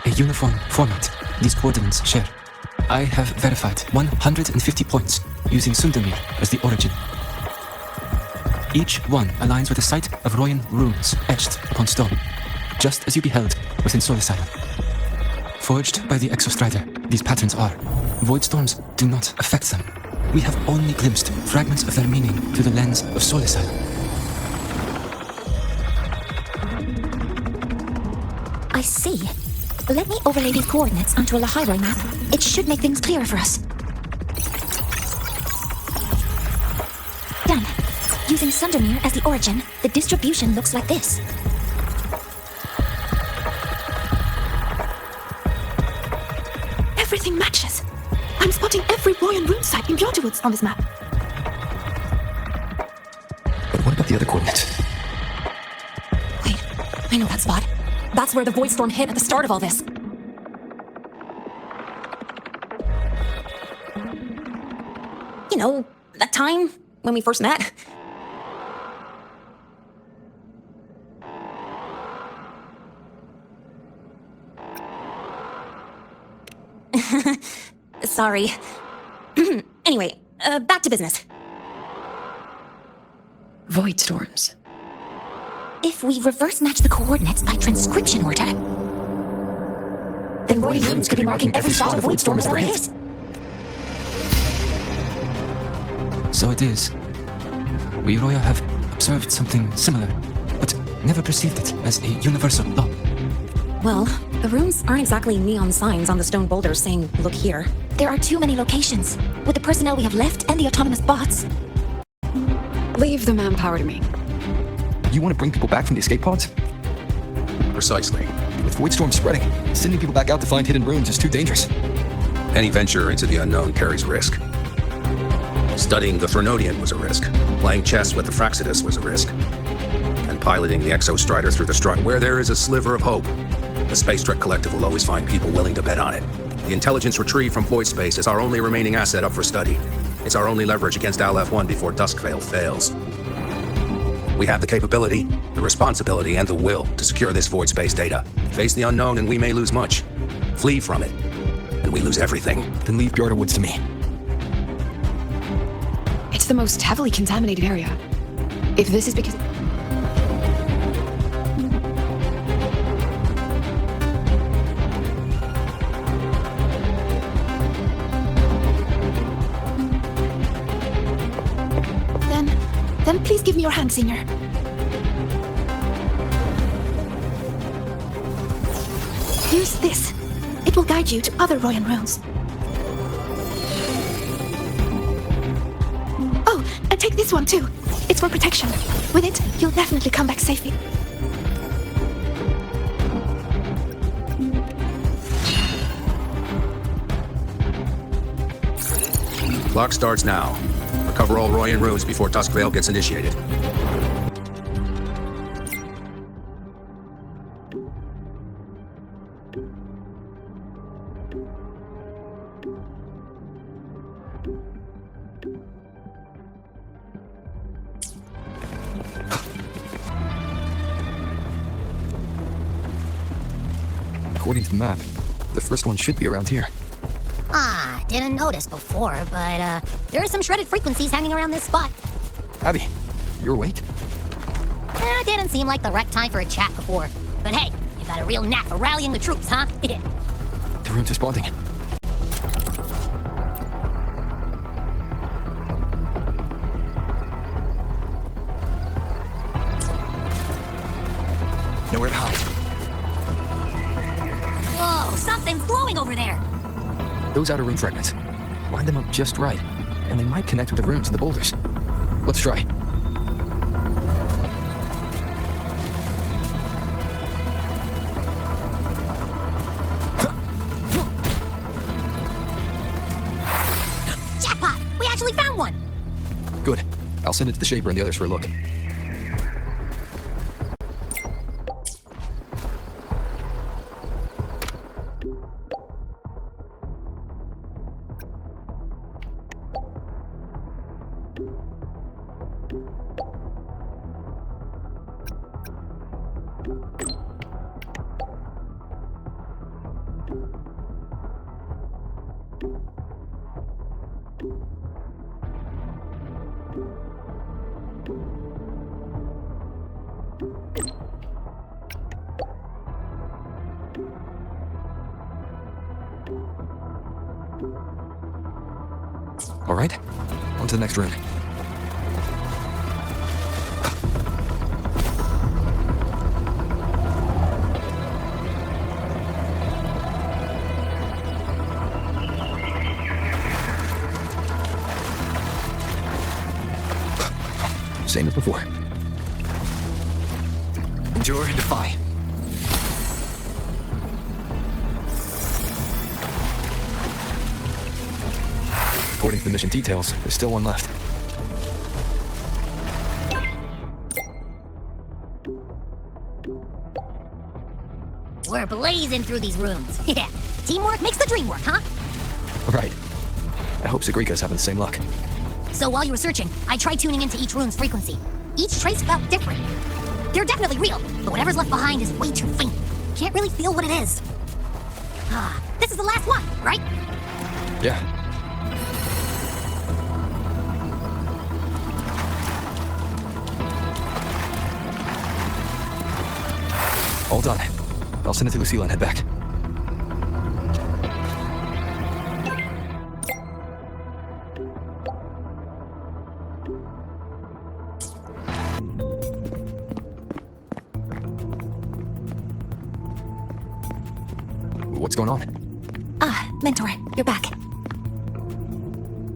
A uniform format these coordinates share. I have verified 150 points using Sundermere as the origin. Each one aligns with a site of Royan runes etched upon stone, just as you beheld within Solicitor. Forged by the Exostrider, these patterns are. Void storms do not affect them. We have only glimpsed fragments of their meaning through the lens of Solicitor. I see. Let me overlay these coordinates onto a Lahai-Roi map. It should make things clearer for us. Done. Using Sundermere as the origin, the distribution looks like this. Everything matches. I'm spotting every Royan rune site in Bjortwoods on this map. But what about the other coordinates? Wait, I know that spot. That's where the void storm hit at the start of all this. You know, that time when we first met. Sorry. Anyway, back to business. Void storms. If we reverse match the coordinates by transcription order, then Royan runes could be marking every spot a void storm has ever hit. So it is. We Roya have observed something similar, but never perceived it as a universal law. Well, the runes aren't exactly neon signs on the stone boulders saying, "Look here." There are too many locations. With the personnel we have left and the autonomous bots. Leave the manpower to me. You want to bring people back from the escape pods? Precisely. With Void Storm spreading, sending people back out to find hidden runes is too dangerous. Any venture into the unknown carries risk. Studying the Fernodian was a risk. Playing chess with the Fraxidus was a risk. And piloting the Exostrider through the strike. Where there is a sliver of hope, the Space Trek Collective will always find people willing to bet on it. The intelligence retrieved from void space is our only remaining asset up for study. It's our only leverage against Aleph-1 before Duskvale fails. We have the capability, the responsibility, and the will to secure this void space data. Face the unknown and we may lose much. Flee from it, and we lose everything. Then leave Bjarda Woods to me. It's the most heavily contaminated area. If this is because... Then please give me your hand, Senior. Use this. It will guide you to other Royan runes. Oh, and take this one too. It's for protection. With it, you'll definitely come back safely. Clock starts now. Recover all Royan runes before Duskvale gets initiated. According to the map, the first one should be around here. Didn't notice before, but there are some shredded frequencies hanging around this spot. Abby, you're awake? Didn't seem like the right time for a chat before. But hey, you got a real knack for rallying the troops, huh? The rune's responding. Nowhere to hide. Whoa, something's glowing over there. Those outer rune fragments. Line them up just right, and they might connect with the runes in the boulders. Let's try. Jackpot! We actually found one! Good. I'll send it to the Shaper and the others for a look. All right, on to the next rune. Same as before. Endure and defy. According to the mission details, there's still one left. We're blazing through these rooms. Yeah, teamwork makes the dream work, huh? Right. I hope Sagrika's having the same luck. So while you were searching, I tried tuning into each rune's frequency. Each trace felt different. They're definitely real, but whatever's left behind is way too faint. Can't really feel what it is. This is the last one, right? Yeah. All done. I'll send it to Lucilla and head back. What's going on? Mentor, you're back.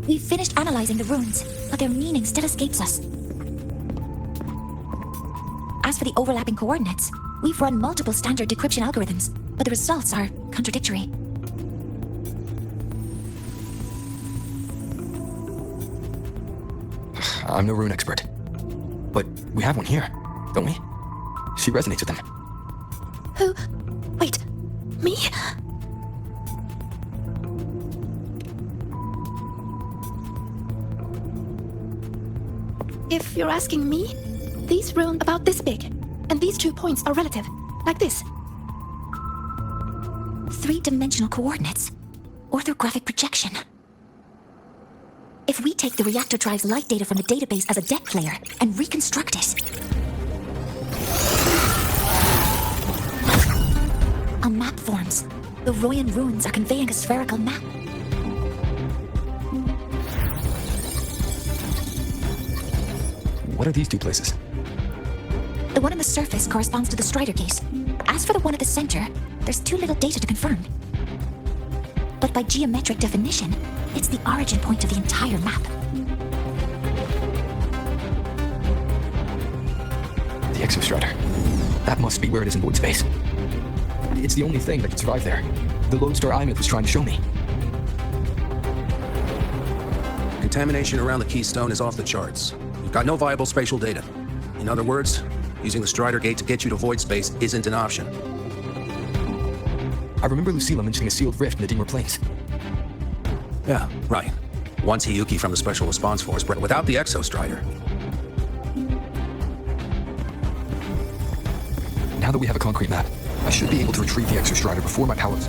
We've finished analyzing the runes, but their meaning still escapes us. As for the overlapping coordinates, We've run multiple standard decryption algorithms, but the results are contradictory. I'm no rune expert, but we have one here, don't we? She resonates with them. Who? Wait, me? If you're asking me, these runes about this big, and these 2 points are relative, like this. 3-dimensional coordinates. Orthographic projection. If we take the reactor drive's light data from the database as a depth layer and reconstruct it, a map forms. The Royan runes are conveying a spherical map. What are these 2 places? The one on the surface corresponds to the Strider case. As for the one at the center, there's too little data to confirm. But by geometric definition, it's the origin point of the entire map. The Exostrider. That must be where it is in void space. It's the only thing that could survive there. The lodestar Ameath was trying to show me. Contamination around the keystone is off the charts. You've got no viable spatial data. In other words, using the Strider gate to get you to void space isn't an option. I remember Lucilla mentioning a sealed rift in the Denia plains. Yeah, right. Once Hiyuki from the Special Response Force, but without the Exostrider. Now that we have a concrete map, I should be able to retrieve the Exostrider before my powers.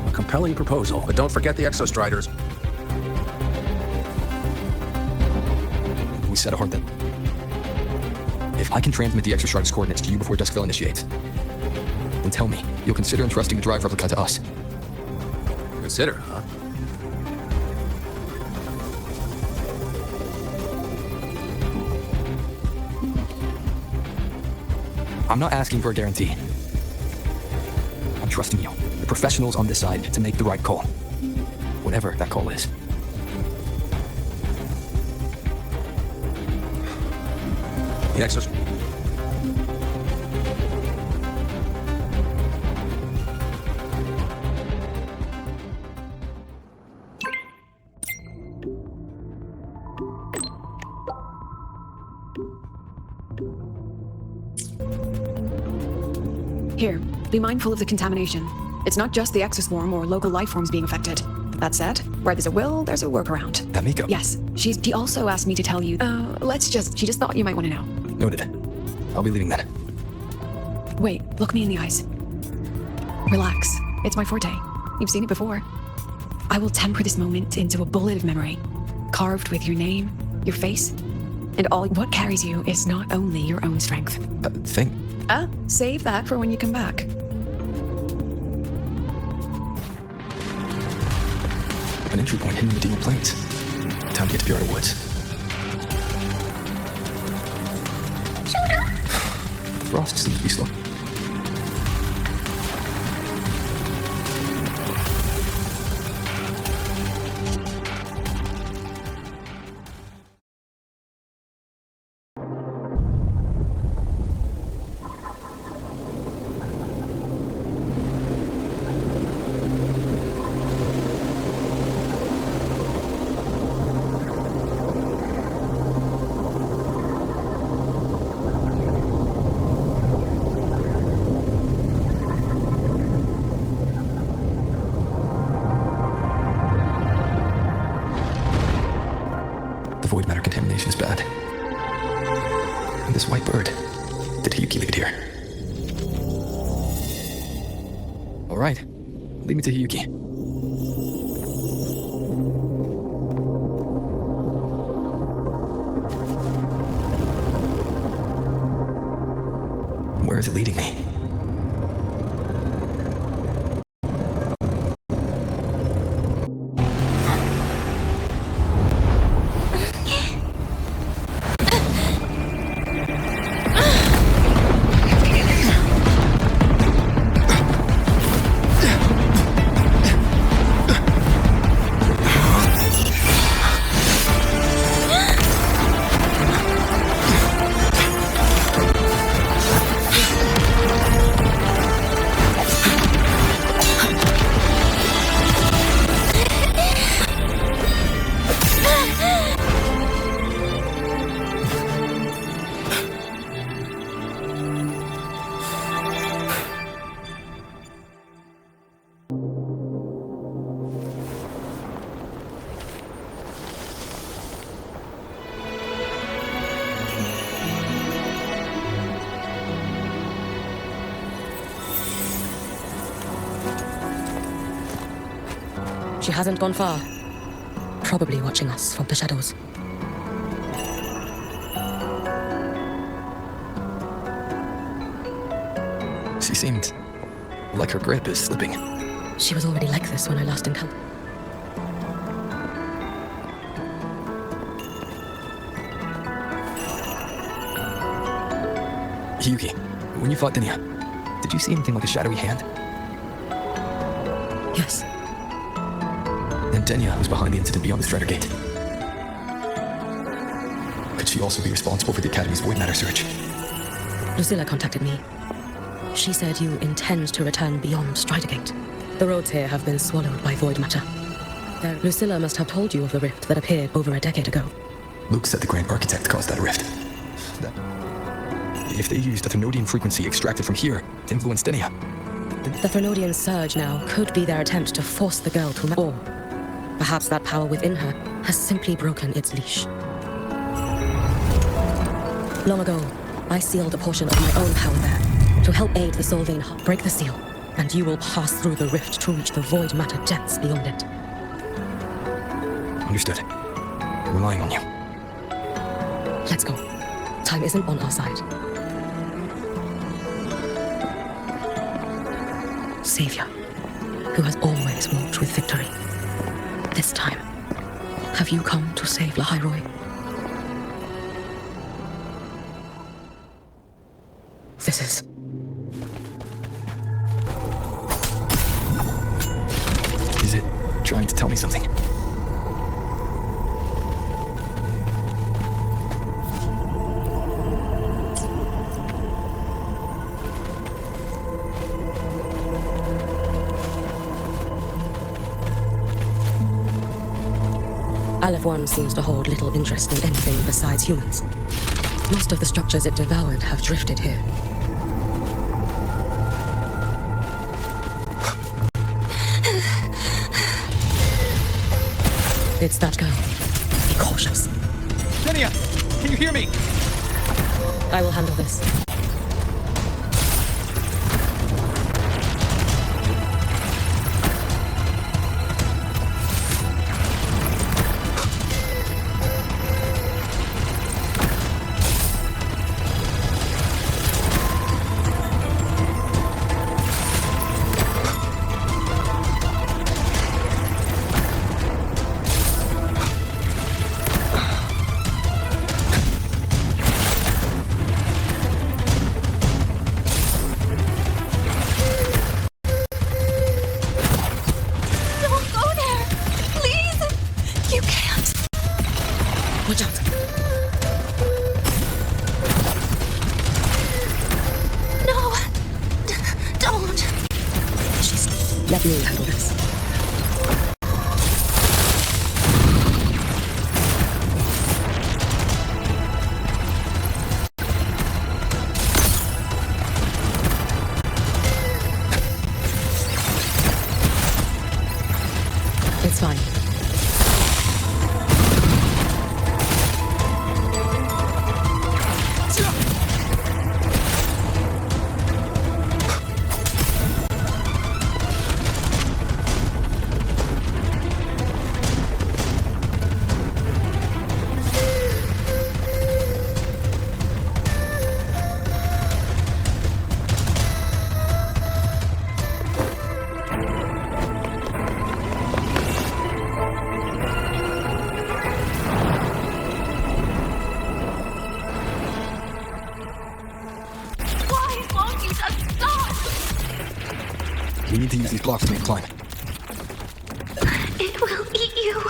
A compelling proposal, but don't forget the Exostriders. We set a hard then. If I can transmit the Exostrider's coordinates to you before Duskville initiates, then tell me you'll consider entrusting the drive replica to us. Consider, huh? I'm not asking for a guarantee. I'm trusting you, the professionals on this side, to make the right call. Whatever that call is. The Exos... Here, be mindful of the contamination. It's not just the exoswarm or local life forms being affected. That said, where there's a will, there's a workaround. Tamiko? Yes. She also asked me to tell you, she just thought you might want to know. Noted. I'll be leaving then. Wait, look me in the eyes. Relax. It's my forte. You've seen it before. I will temper this moment into a bullet of memory, carved with your name, your face, and all. What carries you is not only your own strength. Thing? Save that for when you come back. An entry point hidden in the Denia plains. Time to get to Bureau Woods. Frost seems to be slow. Void matter contamination is bad. And this white bird, did Hiyuki leave it here? All right, lead me to Hiyuki. Where is it leading me? She hasn't gone far. Probably watching us from the shadows. She seemed like her grip is slipping. She was already like this when I last encountered. Hiyuki, when you fought Denia, did you see anything like a shadowy hand? Yes. And Denia was behind the incident beyond the Strider Gate. Could she also be responsible for the Academy's void matter search? Lucilla contacted me. She said you intend to return beyond Strider Gate. The roads here have been swallowed by void matter. Lucilla must have told you of the rift that appeared over a decade ago. Luke said the Grand Architect caused that rift. If they used a Thenodian frequency extracted from here to influence Denia... The Thenodian surge now could be their attempt to force the girl to... Or perhaps that power within her has simply broken its leash. Long ago, I sealed a portion of my own power there to help aid the Solvane break the seal, and you will pass through the rift to reach the void matter depths beyond it. Understood. Relying on you. Let's go. Time isn't on our side. Savior, who has always walked with victory. This time, have you come to save Lahai-Roi? This is... Is it trying to tell me something? Aleph 1 seems to hold little interest in anything besides humans. Most of the structures it devoured have drifted here. It's that girl. Be cautious. Denia! Can you hear me? I will handle this. Let me handle this. It's fine. We need to use these blocks to make a climb. It will eat you.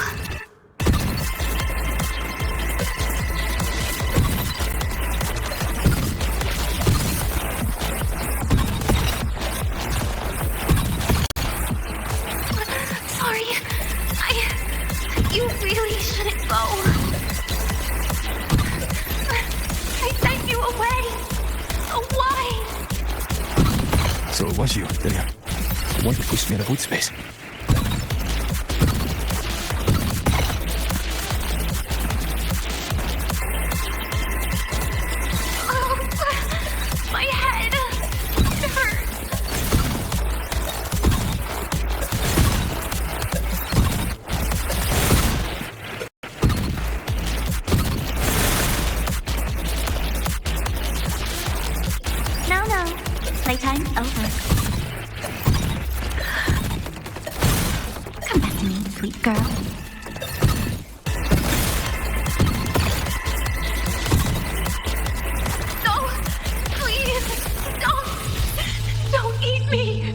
Sorry. You really shouldn't go. I sent you away. Why? So it was you, Denia. The one who pushed me out of void space. Oh, my head. It hurts. No! Please! Don't eat me!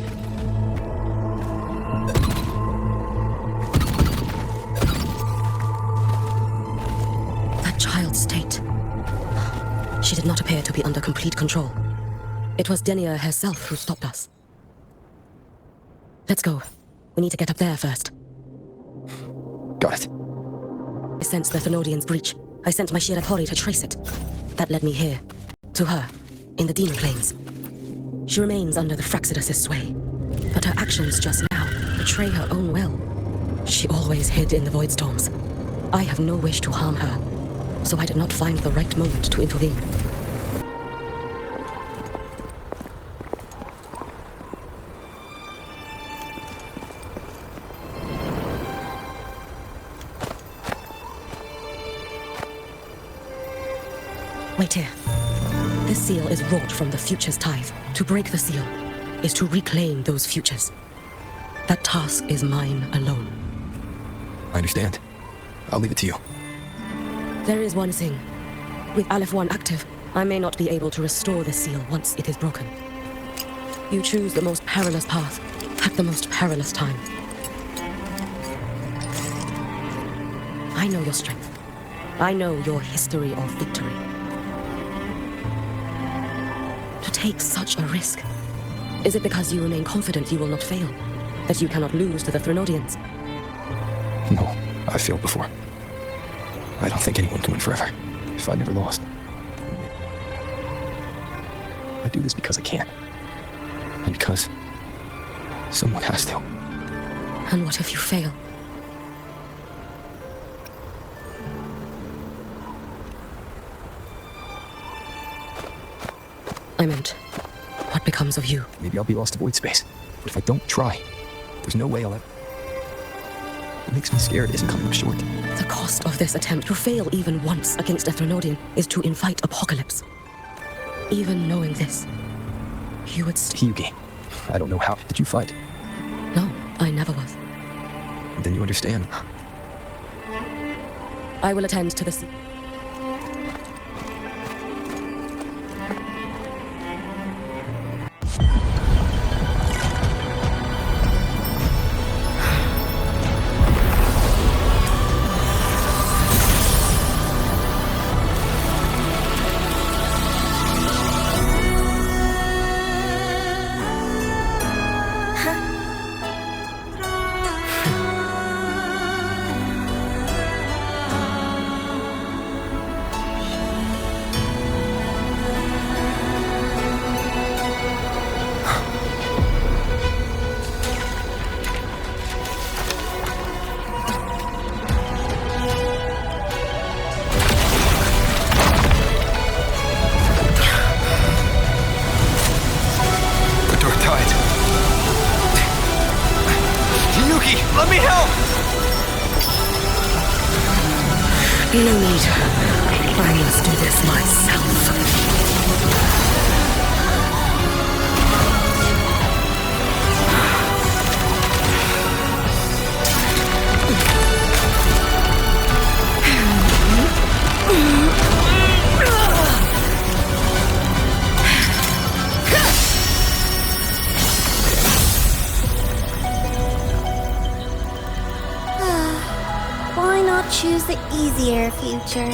That child's state. She did not appear to be under complete control. It was Denia herself who stopped us. Let's go. We need to get up there first. Got it. I sensed the Thenodian's breach. I sent my Shirapori to trace it. That led me here. To her. In the Dena Plains. She remains under the Fraxidus' sway. But her actions just now betray her own will. She always hid in the Void Storms. I have no wish to harm her. So I did not find the right moment to intervene. Wait here. This seal is wrought from the future's tithe. To break the seal is to reclaim those futures. That task is mine alone. I understand. I'll leave it to you. There is one thing. With Aleph 1 active, I may not be able to restore the seal once it is broken. You choose the most perilous path at the most perilous time. I know your strength. I know your history of victory. To take such a risk, is it because you remain confident you will not fail? That you cannot lose to the Thenodians? No, I've failed before. I don't think anyone can win forever, if I never lost. I do this because I can. And because someone has to. And what if you fail? I meant, what becomes of you? Maybe I'll be lost to void space. But if I don't try, there's no way I'll ever... What makes me scared isn't coming up short. The cost of this attempt to fail even once against a Thenodian is to invite apocalypse. Even knowing this, you would Hiyuki, I don't know how. Did you fight? No, I never was. Then you understand. I will attend to the sea. Let me help! No need. I must do this myself. Why not choose the easier future?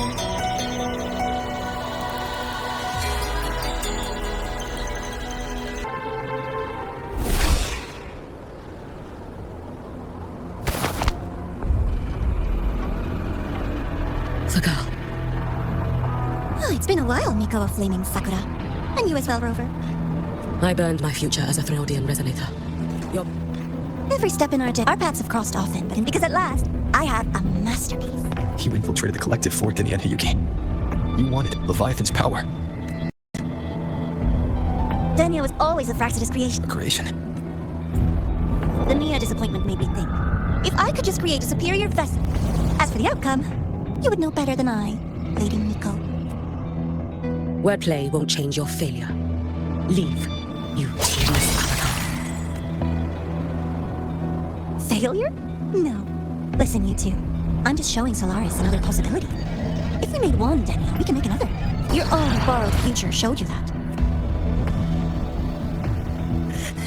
The girl. Oh, it's been a while, Miko of Flaming Sakura. And you as well, Rover. I burned my future as a Thenodian resonator. Your Every step in our paths have crossed often, but because at last, I have a masterpiece. You infiltrated the collective for Denia and Hiyuki. You wanted Leviathan's power. Denia was always a Fraxidus creation. A creation. The Nia disappointment made me think. If I could just create a superior vessel. As for the outcome, you would know better than I, Lady Miko. wordplay won't change your failure. Leave, you tedious avatar. Failure? No. Listen, you two. I'm just showing Solaris another possibility. If we made one, Denia, we can make another. Your own borrowed future showed you that.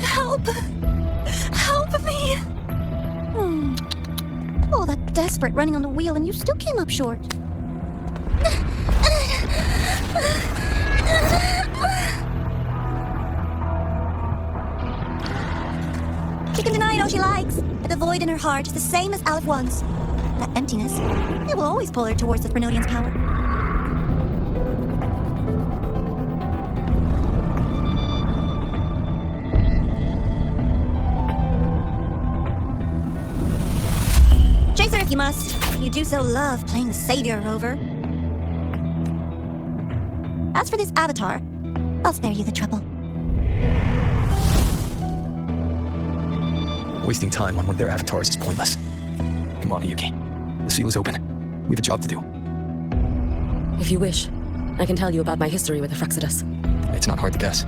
Help! Help me! Oh, that desperate running on the wheel, and you still came up short. She can deny it all she likes, but the void in her heart is the same as Aleph One's. That emptiness, it will always pull her towards the Frenodian's power. Chase her if you must. You do so love playing the savior, Rover. As for this avatar, I'll spare you the trouble. Wasting time on one of their avatars is pointless. Come on, Hiyuki. The seal is open. We have a job to do. If you wish, I can tell you about my history with the Fraxidus. It's not hard to guess.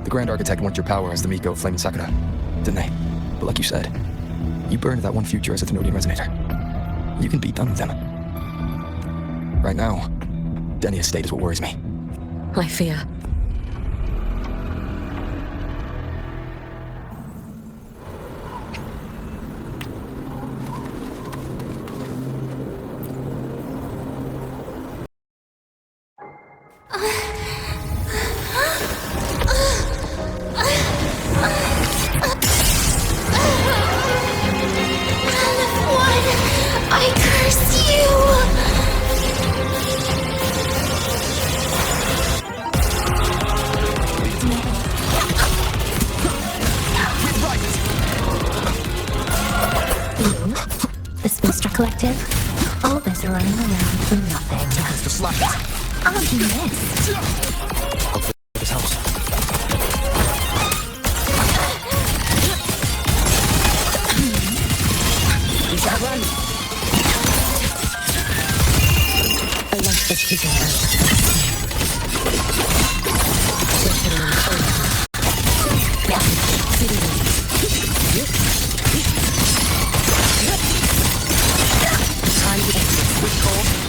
The Grand Architect wanted your power as the Miko of Flaming Sakura, didn't they? But like you said, you burned that one future as a Frenodian resonator. You can be done with them. Right now, Denia's state is what worries me. I fear. I curse you! The Spinster Collective. All this running around for nothing. I'll do this. Hopefully this helps. We shall run. I like this keeping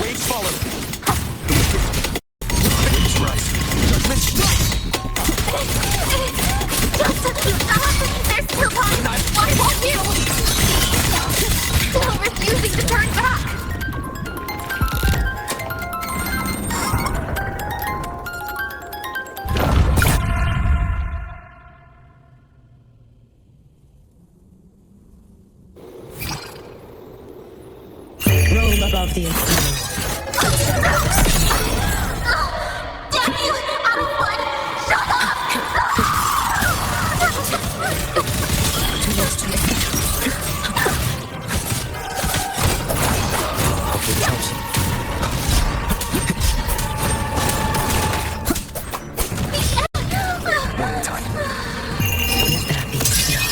Waves follow. There's still time. Why won't you? Still refusing to turn back. roam above the inferno. Damn you! Out of blood! Shut up! Hopefully this helps. One at a time. Let that be still.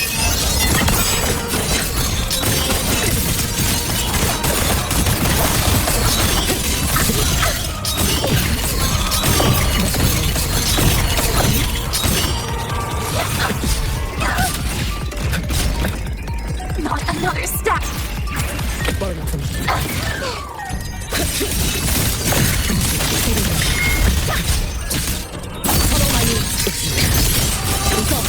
Not another step! Burn off me. Follow my lead if you can. Go.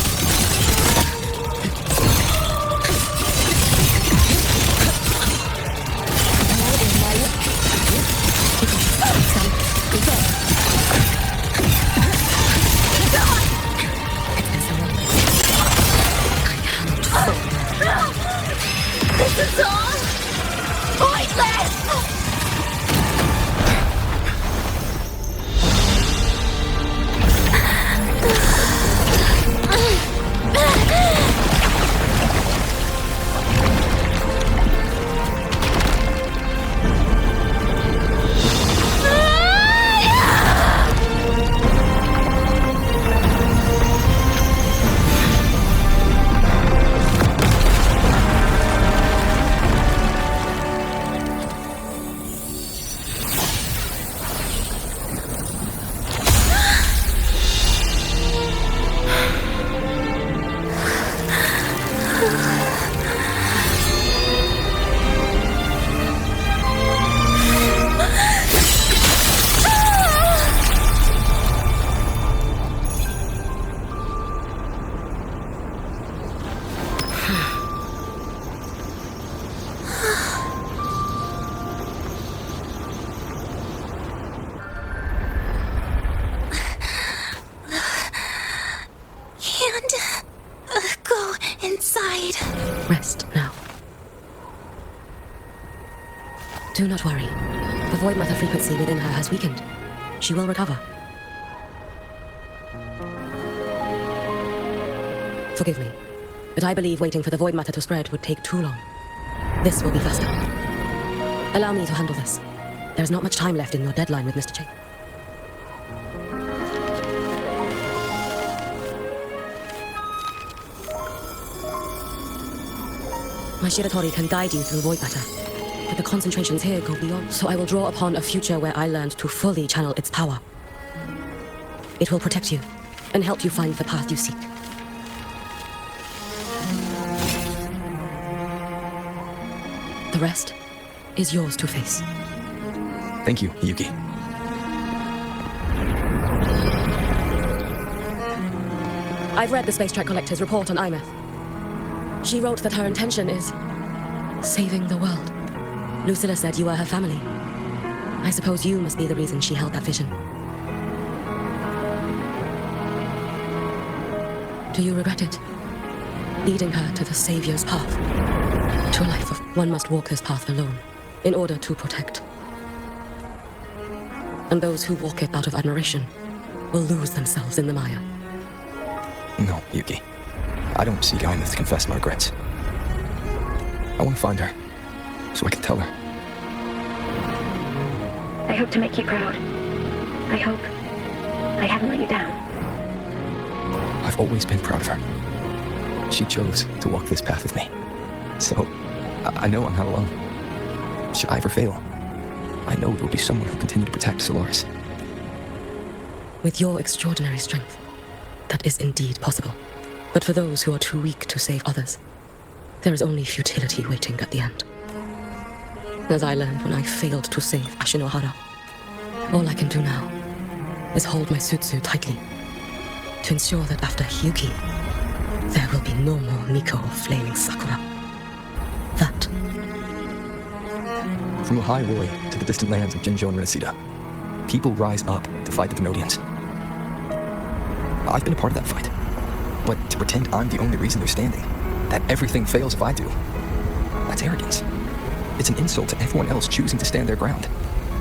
This is all pointless! Do not worry. The void matter frequency within her has weakened. She will recover. Forgive me, but I believe waiting for the void matter to spread would take too long. This will be faster. Allow me to handle this. There's not much time left in your deadline with Mr. J. My Shiratori can guide you through void matter, but the concentrations here go beyond, so I will draw upon a future where I learned to fully channel its power. It will protect you and help you find the path you seek. The rest is yours to face. Thank you, Hiyuki. I've read the Space Trek Collector's report on Ameath. She wrote that her intention is saving the world. Lucilla said you were her family. I suppose you must be the reason she held that vision. Do you regret it? Leading her to the Savior's path? To a life of one must walk this path alone, in order to protect. And those who walk it out of admiration will lose themselves in the Maya. No, Yuki. I don't seek Ameath to confess my regrets. I want to find her, so I can tell her. I hope to make you proud. I hope I haven't let you down. I've always been proud of her. She chose to walk this path with me. So, I know I'm not alone. Should I ever fail, I know there will be someone who will continue to protect Solaris. With your extraordinary strength, that is indeed possible. But for those who are too weak to save others, there is only futility waiting at the end. As I learned when I failed to save Ashinohara, all I can do now is hold my Sutsu tightly to ensure that after Hiyuki, there will be no more Miko of Flaming Sakura. That. From Lahai-Roi to the distant lands of Jinzhou and Reseda, people rise up to fight the Venodians. I've been a part of that fight. But to pretend I'm the only reason they're standing, that everything fails if I do, that's arrogance. It's an insult to everyone else choosing to stand their ground.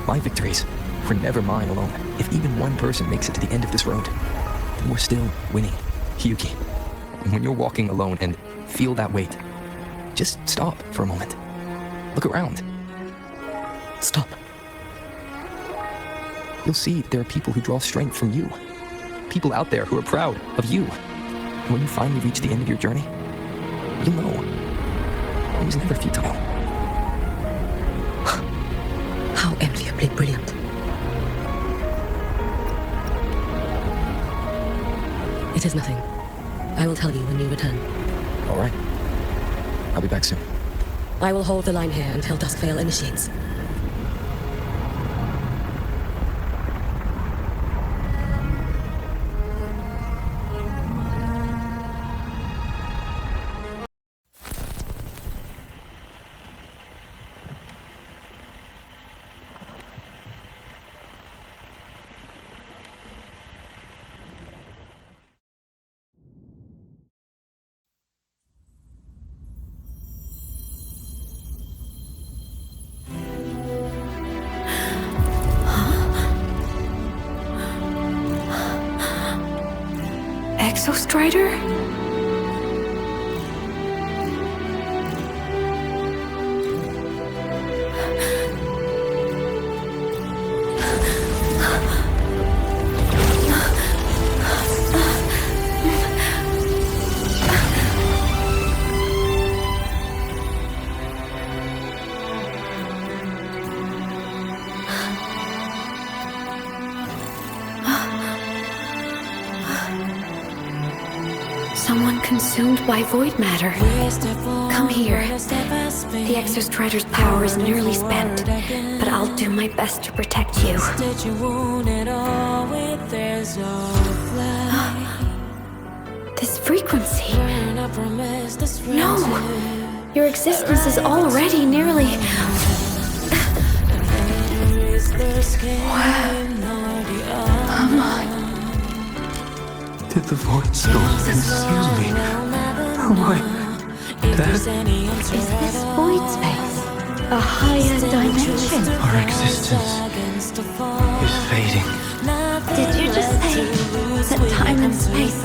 My victories were never mine alone. If even one person makes it to the end of this road, then we're still winning. Hiyuki, when you're walking alone and feel that weight, just stop for a moment. Look around. Stop. You'll see there are people who draw strength from you. People out there who are proud of you. And when you finally reach the end of your journey, you'll know it was never futile. How enviably brilliant. It is nothing. I will tell you when you return. All right. I'll be back soon. I will hold the line here until Duskvale initiates. Exostrider? Someone consumed by void matter. Come here. The Exostrider's power is nearly spent, but I'll do my best to protect you. This frequency. No! Your existence is already nearly... Did the void soul consume me? Am I dead? Is this void space? A higher dimension. Our existence is fading. Did you just say that time and space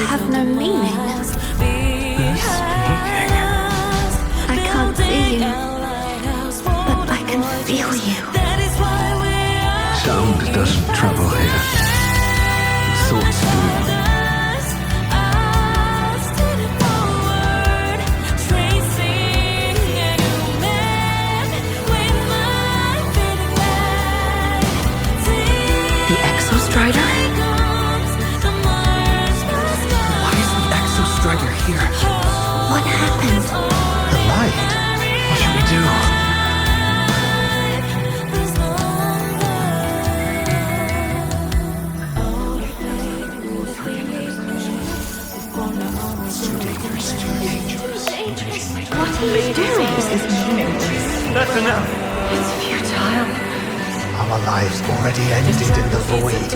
have no meaning? I can't see you, but I can feel you. Sound doesn't travel here. Thoughts do. The Exostrider? Why is the Exostrider here? What happened? The light. What should we do? What are you doing? This is meaningless. That's enough. It's futile. Our lives already ended in the void.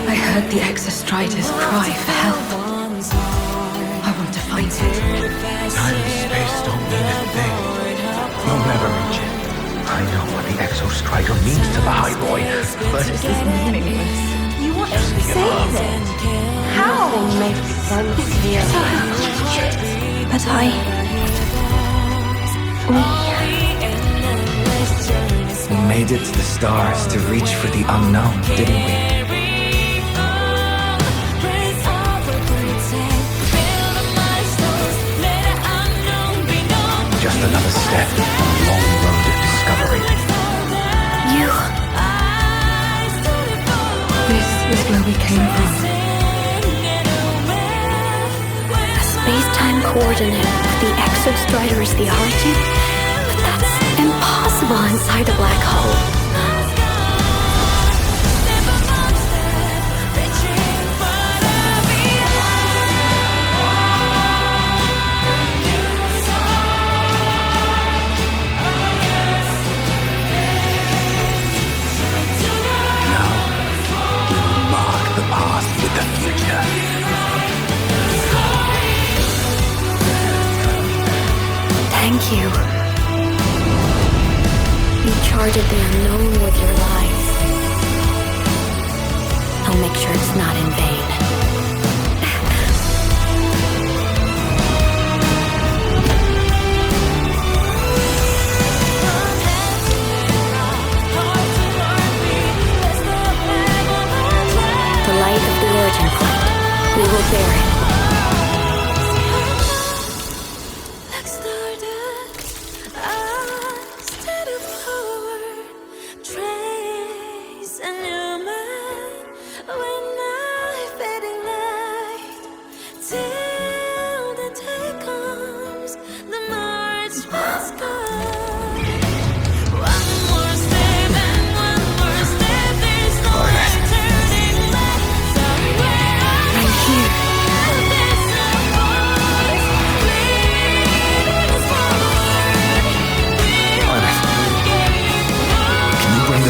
I heard the Exostrider's cry for help. I want to find it. Time and space don't mean a thing. You'll never reach it. I know what the Exostrider means to Lahai-Roi, but This is meaningless. You want to save it? How? Make sense here. But we made it to the stars to reach for the unknown, didn't we? Just another step on a long road of discovery. This is where we came from. A space-time coordinate of the Exostrider's theology? But that's impossible inside a black hole. With the future. Thank you. You charted the unknown with your life. I'll make sure it's not in vain. The light of the origin flight. We will bear it.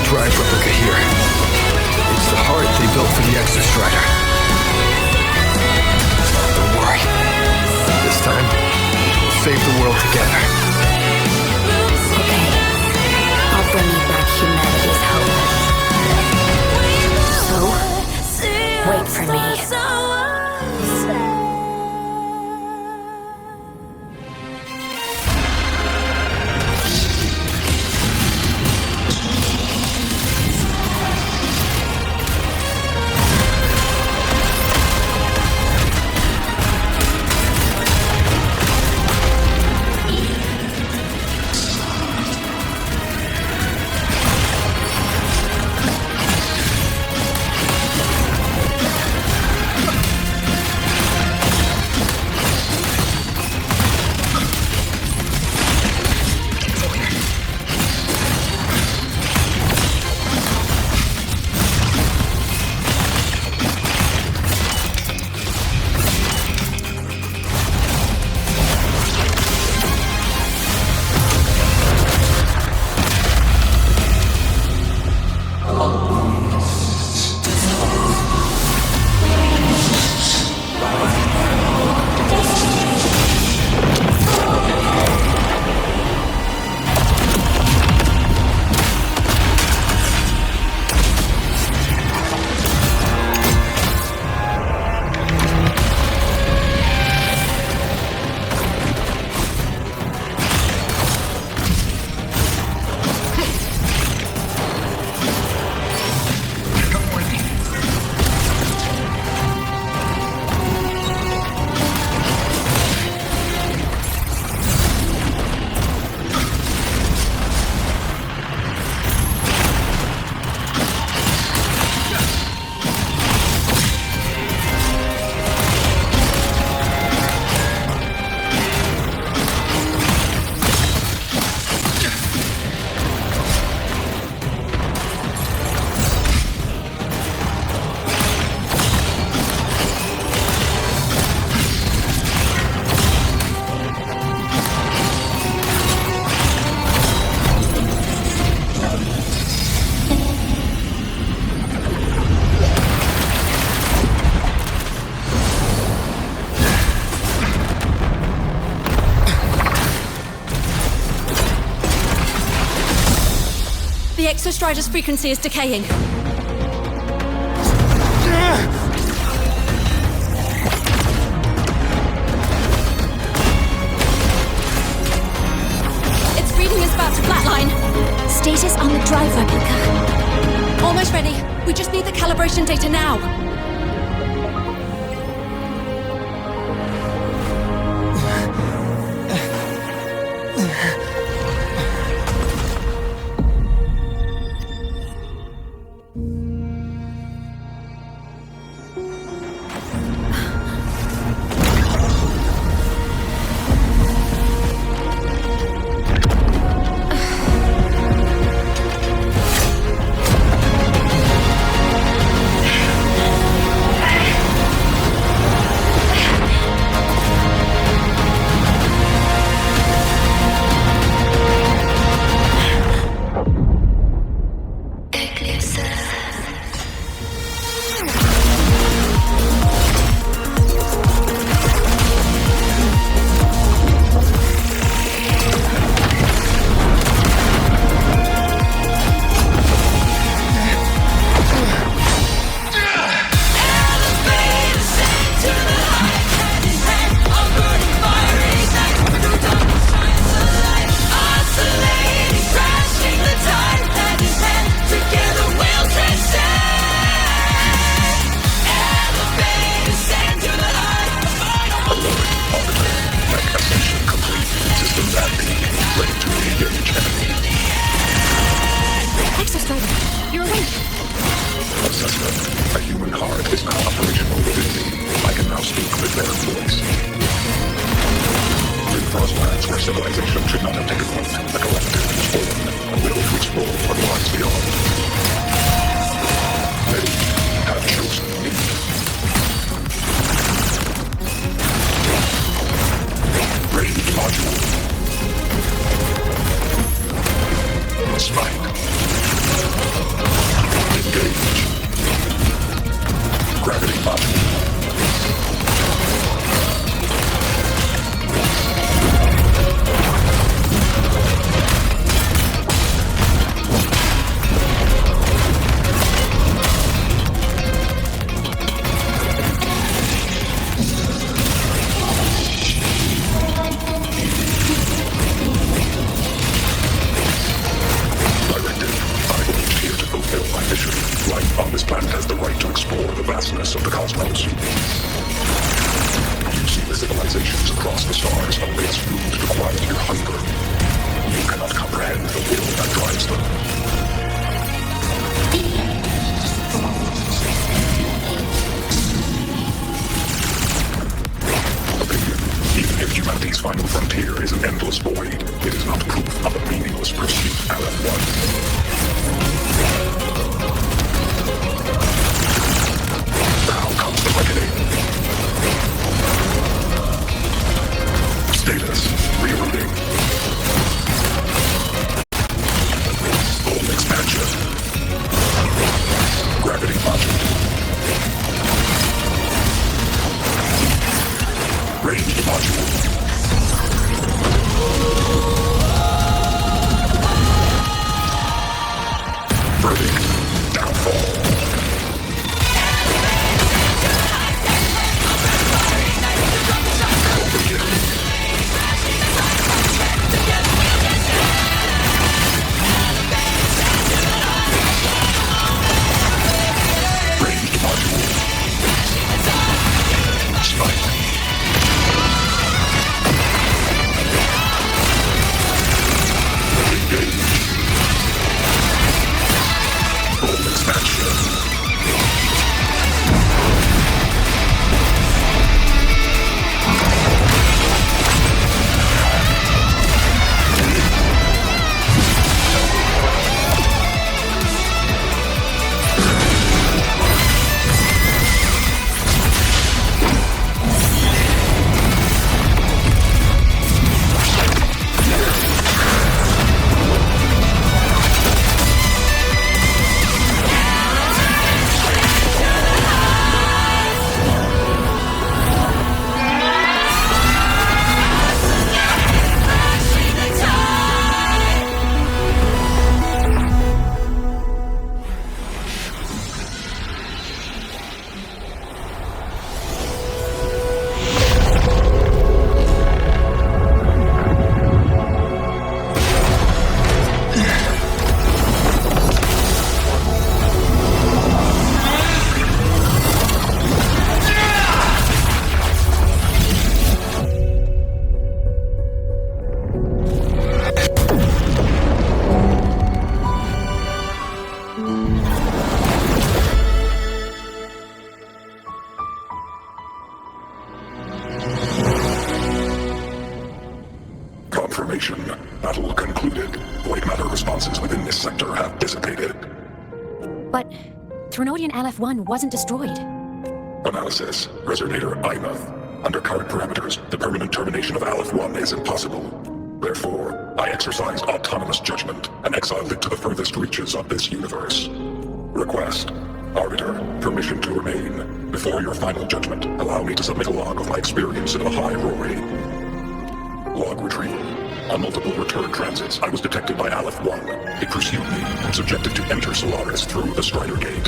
Drive replica here. It's the heart they built for the Exostrider. Don't worry. This time, we'll save the world together. Okay. I'll bring you back humanity's hope. So, wait for me. The Exostrider's frequency is decaying. Its reading is about to flatline. Status on the drive replica. Almost ready. We just need the calibration data now. Exostrider, you're awake. Assessment. A human heart is now operational within me. I can now speak with their voice. In frostlands where civilization should not have taken root, the collective is born, a will to explore what lies beyond. Many have chosen me. Rage module. Spike. Engage. Gravity module. Life on this planet has the right to explore the vastness of the cosmos. You see the civilizations across the stars only as food to quiet your hunger. You cannot comprehend the will that drives them. Opinion. Even if humanity's final frontier is an endless void, it is not proof of a meaningless pursuit LF1. Now comes the reckoning. Status rerouting. Full expansion. Gravity module. Range module. Verdict. Downfall. sector have dissipated. But Threnodian LF-1 wasn't destroyed. Analysis. Resonator Ameath. Under current parameters, the permanent termination of LF-1 is impossible. Therefore, I exercised autonomous judgment and exiled it to the furthest reaches of this universe. Request. Arbiter, permission to remain. Before your final judgment, allow me to submit a log of my experience in Lahoi-Roi. Log retrieval. On multiple return transits, I was detected by LF-1. It pursued me and subjected to enter Solaris through the Strider Gate.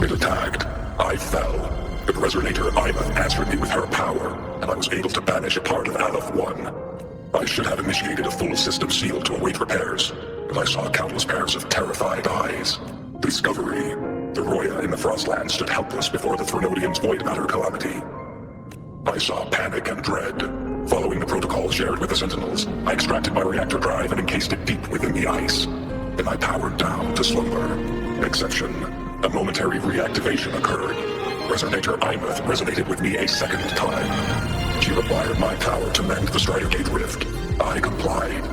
It attacked. I fell. But Resonator Ameath answered me with her power, and I was able to banish a part of LF-1. I should have initiated a full system seal to await repairs, but I saw countless pairs of terrified eyes. Discovery. The Roya in the Frostlands stood helpless before the Threnodian's void matter calamity. I saw panic and dread. Following the protocol shared with the Sentinels, I extracted my reactor drive and encased it deep within the ice. Then I powered down to slumber. Exception. A momentary reactivation occurred. Resonator Ameath resonated with me a second time. She required my power to mend the Strider Gate rift. I complied.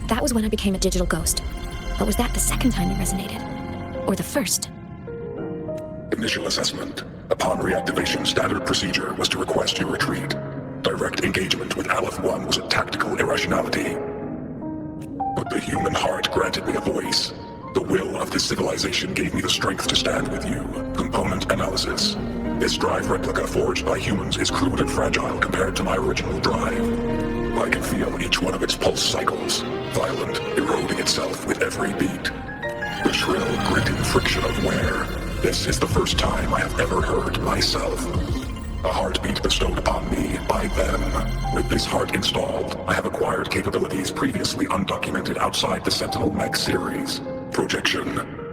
That was when I became a digital ghost. But was that the second time you resonated? Or the first? Initial assessment. Upon reactivation, standard procedure was to request your retreat. Direct engagement with LF-1 was a tactical irrationality. But the human heart granted me a voice. The will of this civilization gave me the strength to stand with you. Component analysis. This drive replica forged by humans is crude and fragile compared to my original drive. I can feel each one of its pulse cycles, violent, eroding itself with every beat. The shrill, gritting friction of wear. This is the first time I have ever heard myself. A heartbeat bestowed upon me by them. With this heart installed, I have acquired capabilities previously undocumented outside the Sentinel Mech series. Projection.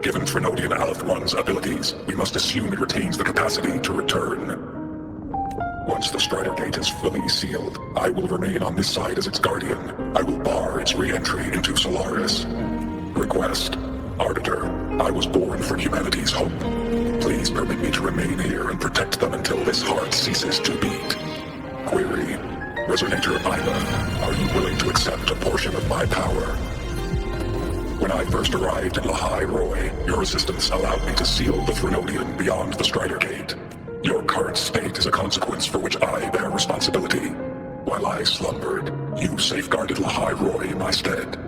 Given Threnodian LF-1's abilities, we must assume it retains the capacity to return. Once the Strider Gate is fully sealed, I will remain on this side as its guardian. I will bar its re-entry into Solaris. Request. Arbiter, I was born for humanity's hope. Please permit me to remain here and protect them until this heart ceases to beat. Query. Resonator Ameath, are you willing to accept a portion of my power? When I first arrived in Lahoi-Roi, your assistance allowed me to seal the Threnodian beyond the Strider Gate. Your current state is a consequence for which I bear responsibility. While I slumbered, you safeguarded Lahoi-Roi in my stead.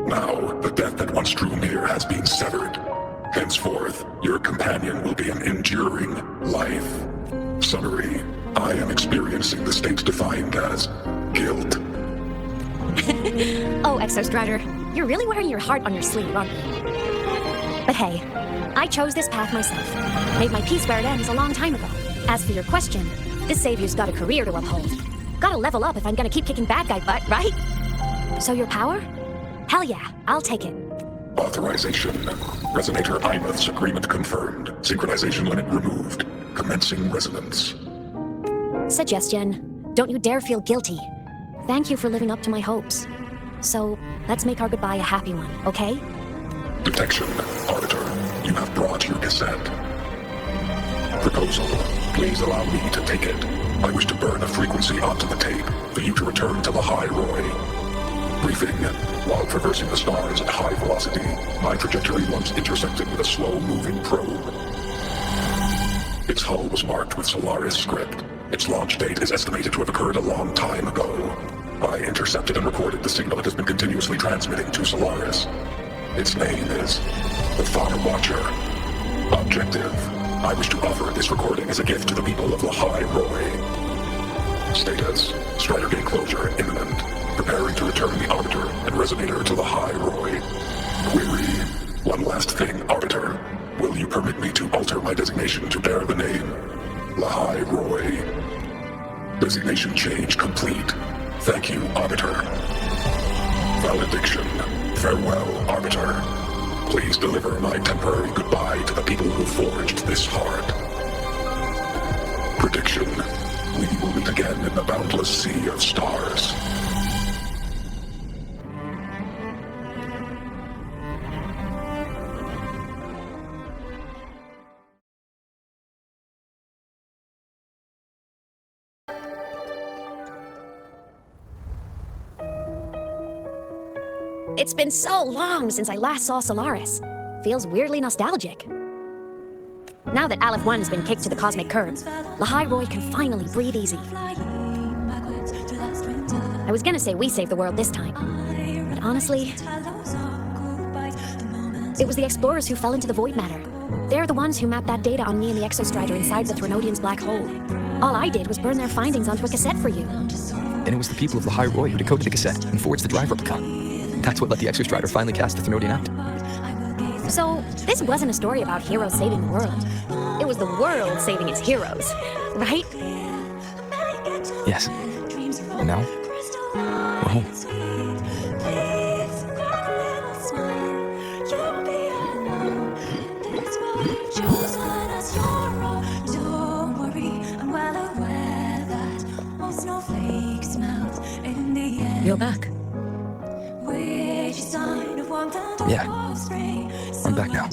Now, the death that once drew near has been severed. Henceforth, your companion will be an enduring life. Summary, I am experiencing the state defined as guilt. Oh, Exostrider, you're really wearing your heart on your sleeve, aren't you? But hey, I chose this path myself. Made my peace where it ends a long time ago. As for your question, this savior's got a career to uphold. Gotta level up if I'm gonna keep kicking bad guy butt, right? So your power? Hell yeah, I'll take it. Authorization. Resonator Ameath's agreement confirmed. Synchronization limit removed. Commencing resonance. Suggestion. Don't you dare feel guilty. Thank you for living up to my hopes. So, let's make our goodbye a happy one, okay? Detection. Arbiter, you have brought your cassette. Proposal. Please allow me to take it. I wish to burn a frequency onto the tape for you to return to Lahoi-Roi. Briefing. While traversing the stars at high velocity, my trajectory once intersected with a slow-moving probe. Its hull was marked with Solaris script. Its launch date is estimated to have occurred a long time ago. I intercepted and recorded the signal it has been continuously transmitting to Solaris. Its name is the Far Watcher. Objective. I wish to offer this recording as a gift to the people of Lahoi-Roi. Status. Strider Gate closure imminent. Preparing to return the Arbiter and Resonator to Lahoi-Roi. Query. One last thing, Arbiter. Will you permit me to alter my designation to bear the name Lahoi-Roi? Designation change complete. Thank you, Arbiter. Valediction. Farewell, Arbiter. Please deliver my temporary goodbye to the people who forged this heart. Prediction. We will meet again in the boundless sea of stars. It's been so long since I last saw Solaris. Feels weirdly nostalgic. Now that Aleph 1 has been kicked to the cosmic curb, Lahai-Roi can finally breathe easy. I was gonna say we saved the world this time, but honestly, it was the explorers who fell into the void matter. They're the ones who mapped that data on me and the Exostrider inside the Threnodian's black hole. All I did was burn their findings onto a cassette for you. And it was the people of Lahoi-Roi who decoded the cassette and forged the drive replica. That's what let the Exostrider finally cast the Threnodian out. So, this wasn't a story about heroes saving the world. It was the world saving its heroes, right? Yes. And now, we're home. You're back. Yeah. I'm back now.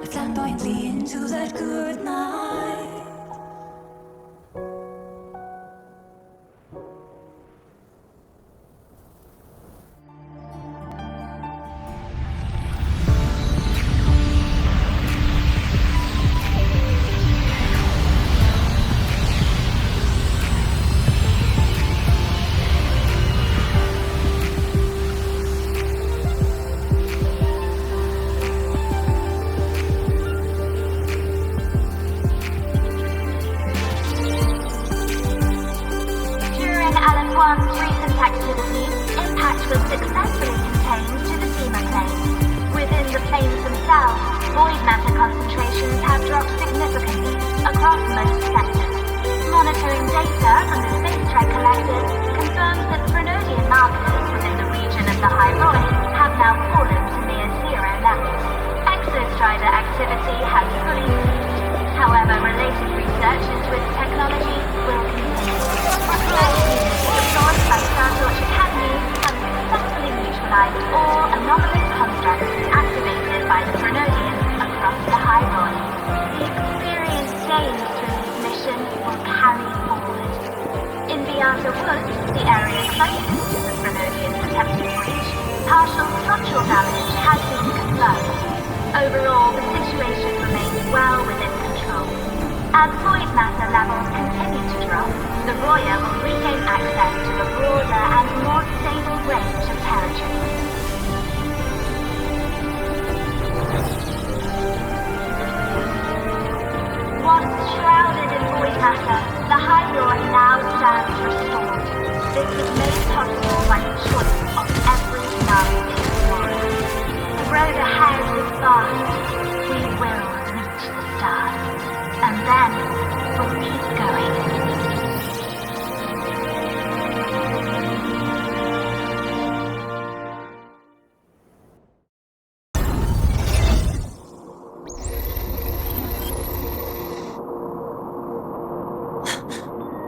Flamboyantly into that good night.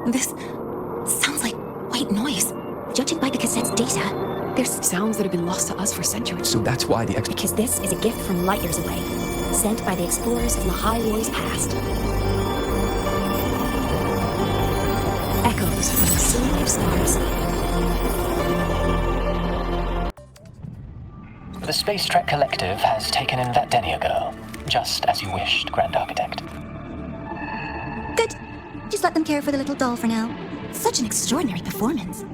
This sounds like white noise. Judging by the cassette's data, there's sounds that have been lost to us for centuries. So that's why the Because this is a gift from light years away, sent by the explorers of Lahai-Roi's past. Echoes from the Sea of Stars. The Space Trek Collective has taken in that Denia girl, just as you wished, Grand Architect. Good. Just let them care for the little doll for now. Such an extraordinary performance.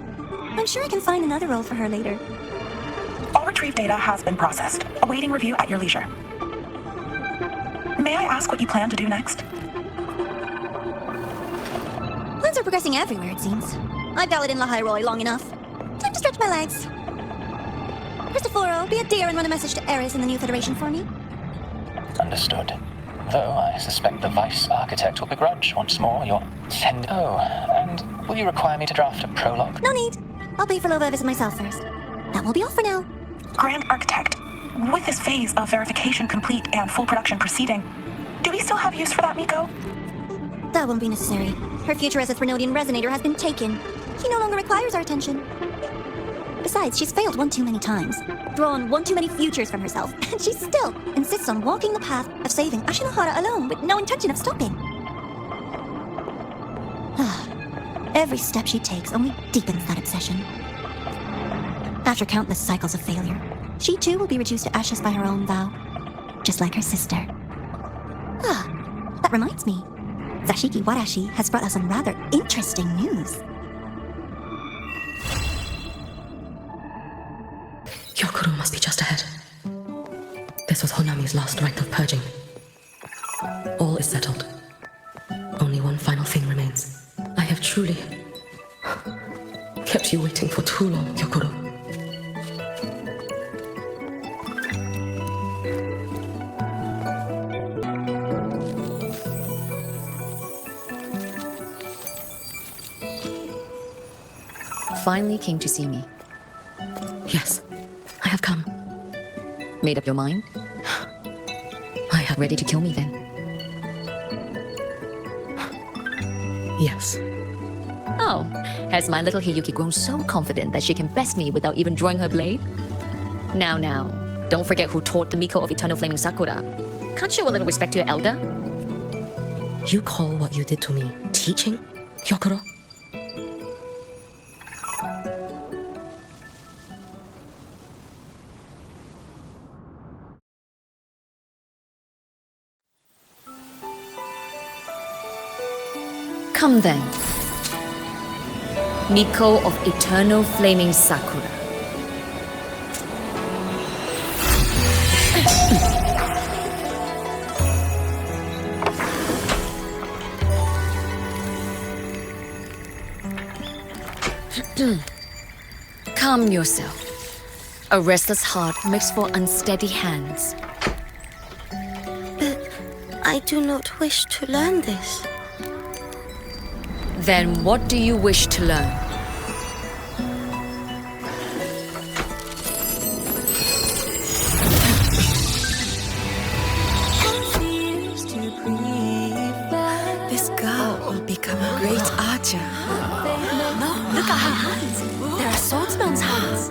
I'm sure I can find another role for her later. All retrieved data has been processed, awaiting review at your leisure. May I ask what you plan to do next? Plans are progressing everywhere, it seems. I've dallied in Lahai-Roi long enough. Time to stretch my legs. Christophoro, be a dear and run a message to Eris in the new Federation for me. Understood. Though I suspect the Vice Architect will begrudge once more your send. Oh, and will you require me to draft a prologue? No need. I'll pay for Lova a visit myself first. That will be all for now. Grand Architect, with this phase of verification complete and full production proceeding, do we still have use for that Miko? That won't be necessary. Her future as a Threnodian resonator has been taken. She no longer requires our attention. Besides, she's failed one too many times, drawn one too many futures from herself, and she still insists on walking the path of saving Ashinohara alone with no intention of stopping. Every step she takes only deepens that obsession. After countless cycles of failure, she too will be reduced to ashes by her own vow, just like her sister. Ah, that reminds me. Zashiki Warashi has brought us some rather interesting news. Gyokuro must be just ahead. This was Honami's last rite of purging. All is settled. Only one final thing remains. I have truly kept you waiting for too long, Gyokuro. Finally came to see me. Yes, I have come. Made up your mind? I have. Ready to kill me then? Yes. Oh, has my little Hiyuki grown so confident that she can best me without even drawing her blade? Now, don't forget who taught the Miko of Eternal Flaming Sakura. Can't show a little respect to your elder? You call what you did to me teaching, Gyokuro? Come then. Miko of Eternal Flaming Sakura. Calm yourself. A restless heart makes for unsteady hands. But I do not wish to learn this. Then what do you wish to learn? This girl will become a great archer. No, look at her hands. They are swordsman's hands.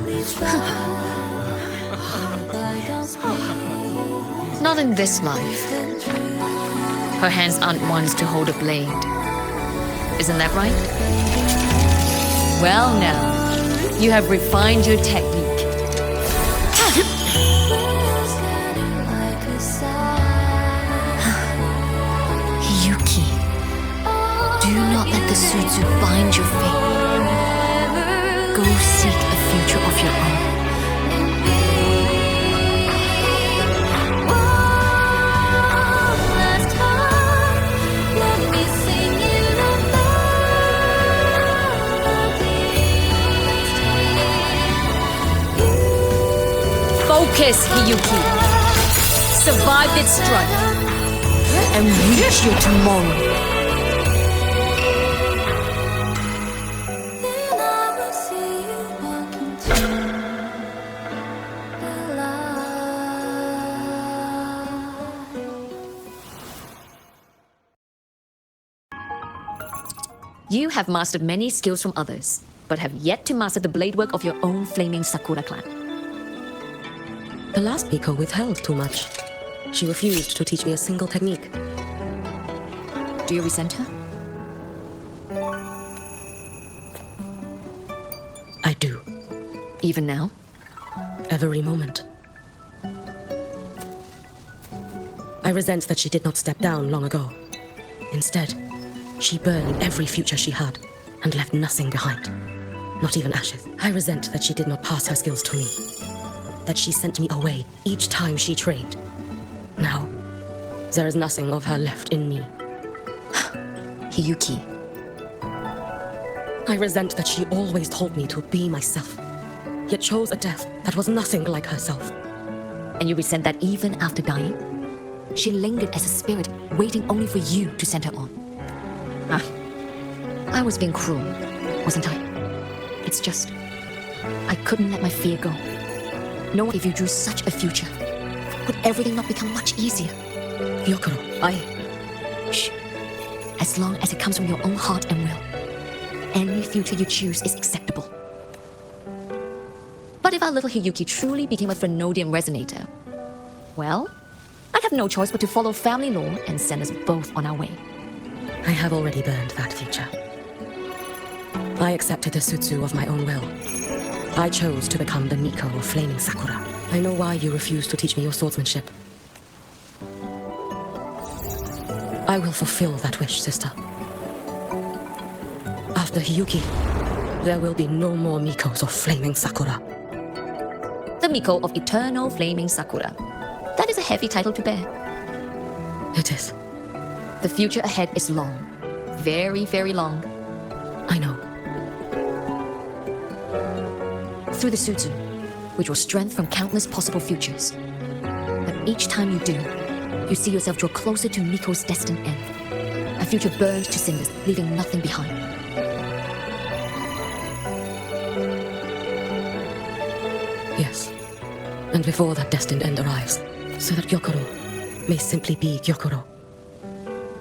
Not in this life. Her hands aren't ones to hold a blade. Isn't that right? Well now, you have refined your technique. Hiyuki, do not let the Sutsu bind your fate. Go seek a future of your own. Focus, Hiyuki. Survive this strife and reach your tomorrow. You have mastered many skills from others, but have yet to master the blade work of your own flaming Sakura clan. The last Miko withheld too much. She refused to teach me a single technique. Do you resent her? I do. Even now? Every moment. I resent that she did not step down long ago. Instead, she burned every future she had and left nothing behind. Not even ashes. I resent that she did not pass her skills to me. That she sent me away each time she trained. Now, there is nothing of her left in me. Hiyuki. I resent that she always told me to be myself, yet chose a death that was nothing like herself. And you resent that even after dying? She lingered as a spirit, waiting only for you to send her on. I was being cruel, wasn't I? It's just, I couldn't let my fear go. Knowing if you drew such a future, would everything not become much easier? Gyokuro, Shh. As long as it comes from your own heart and will, any future you choose is acceptable. But if our little Hiyuki truly became a Frenodian resonator, well, I'd have no choice but to follow family law and send us both on our way. I have already burned that future. I accepted the Sutsu of my own will. I chose to become the Miko of Flaming Sakura. I know why you refused to teach me your swordsmanship. I will fulfill that wish, sister. After Hiyuki, there will be no more Mikos of Flaming Sakura. The Miko of Eternal Flaming Sakura. That is a heavy title to bear. It is. The future ahead is long. Very, very long. I know. Through the Sutsu, we draw strength from countless possible futures. But each time you do, you see yourself draw closer to Miko's destined end. A future burned to cinders, leaving nothing behind. Yes. And before that destined end arrives, so that Gyokuro may simply be Gyokuro.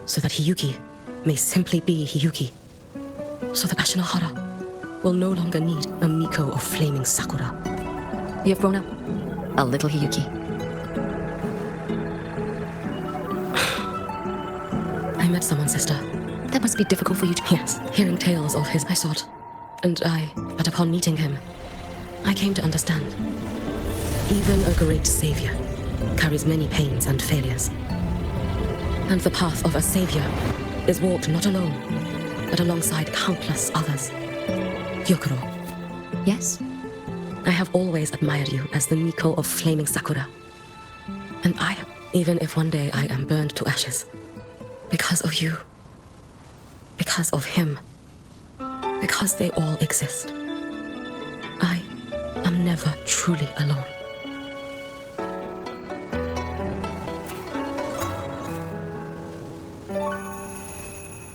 So that Hiyuki may simply be Hiyuki. So that Ashinohara will no longer need a Miko of Flaming Sakura. You have grown up, a little Hiyuki. I met someone, sister. That must be difficult for you to... Yes, hearing tales of his I sought. But upon meeting him, I came to understand. Even a great savior carries many pains and failures. And the path of a savior is walked not alone, but alongside countless others. Gyokuro. Yes? I have always admired you as the Miko of Flaming Sakura. And even if one day I am burned to ashes, because of you, because of him, because they all exist, I am never truly alone.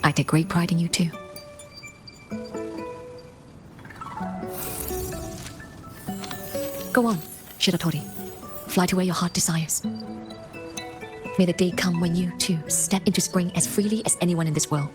I take great pride in you too. Go on, Shiratori. Fly to where your heart desires. May the day come when you, too, step into spring as freely as anyone in this world.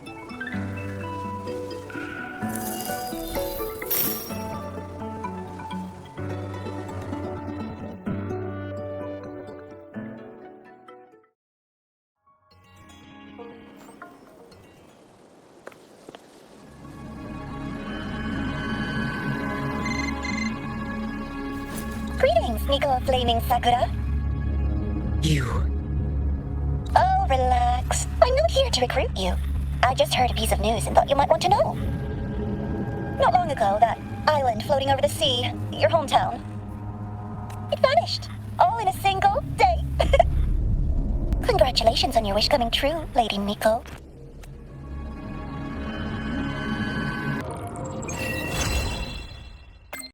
Greetings, Miko of Flaming Sakura. You. Oh, relax. I'm not here to recruit you. I just heard a piece of news and thought you might want to know. Not long ago, that island floating over the sea, your hometown, it vanished. All in a single day. Congratulations on your wish coming true, Lady Miko.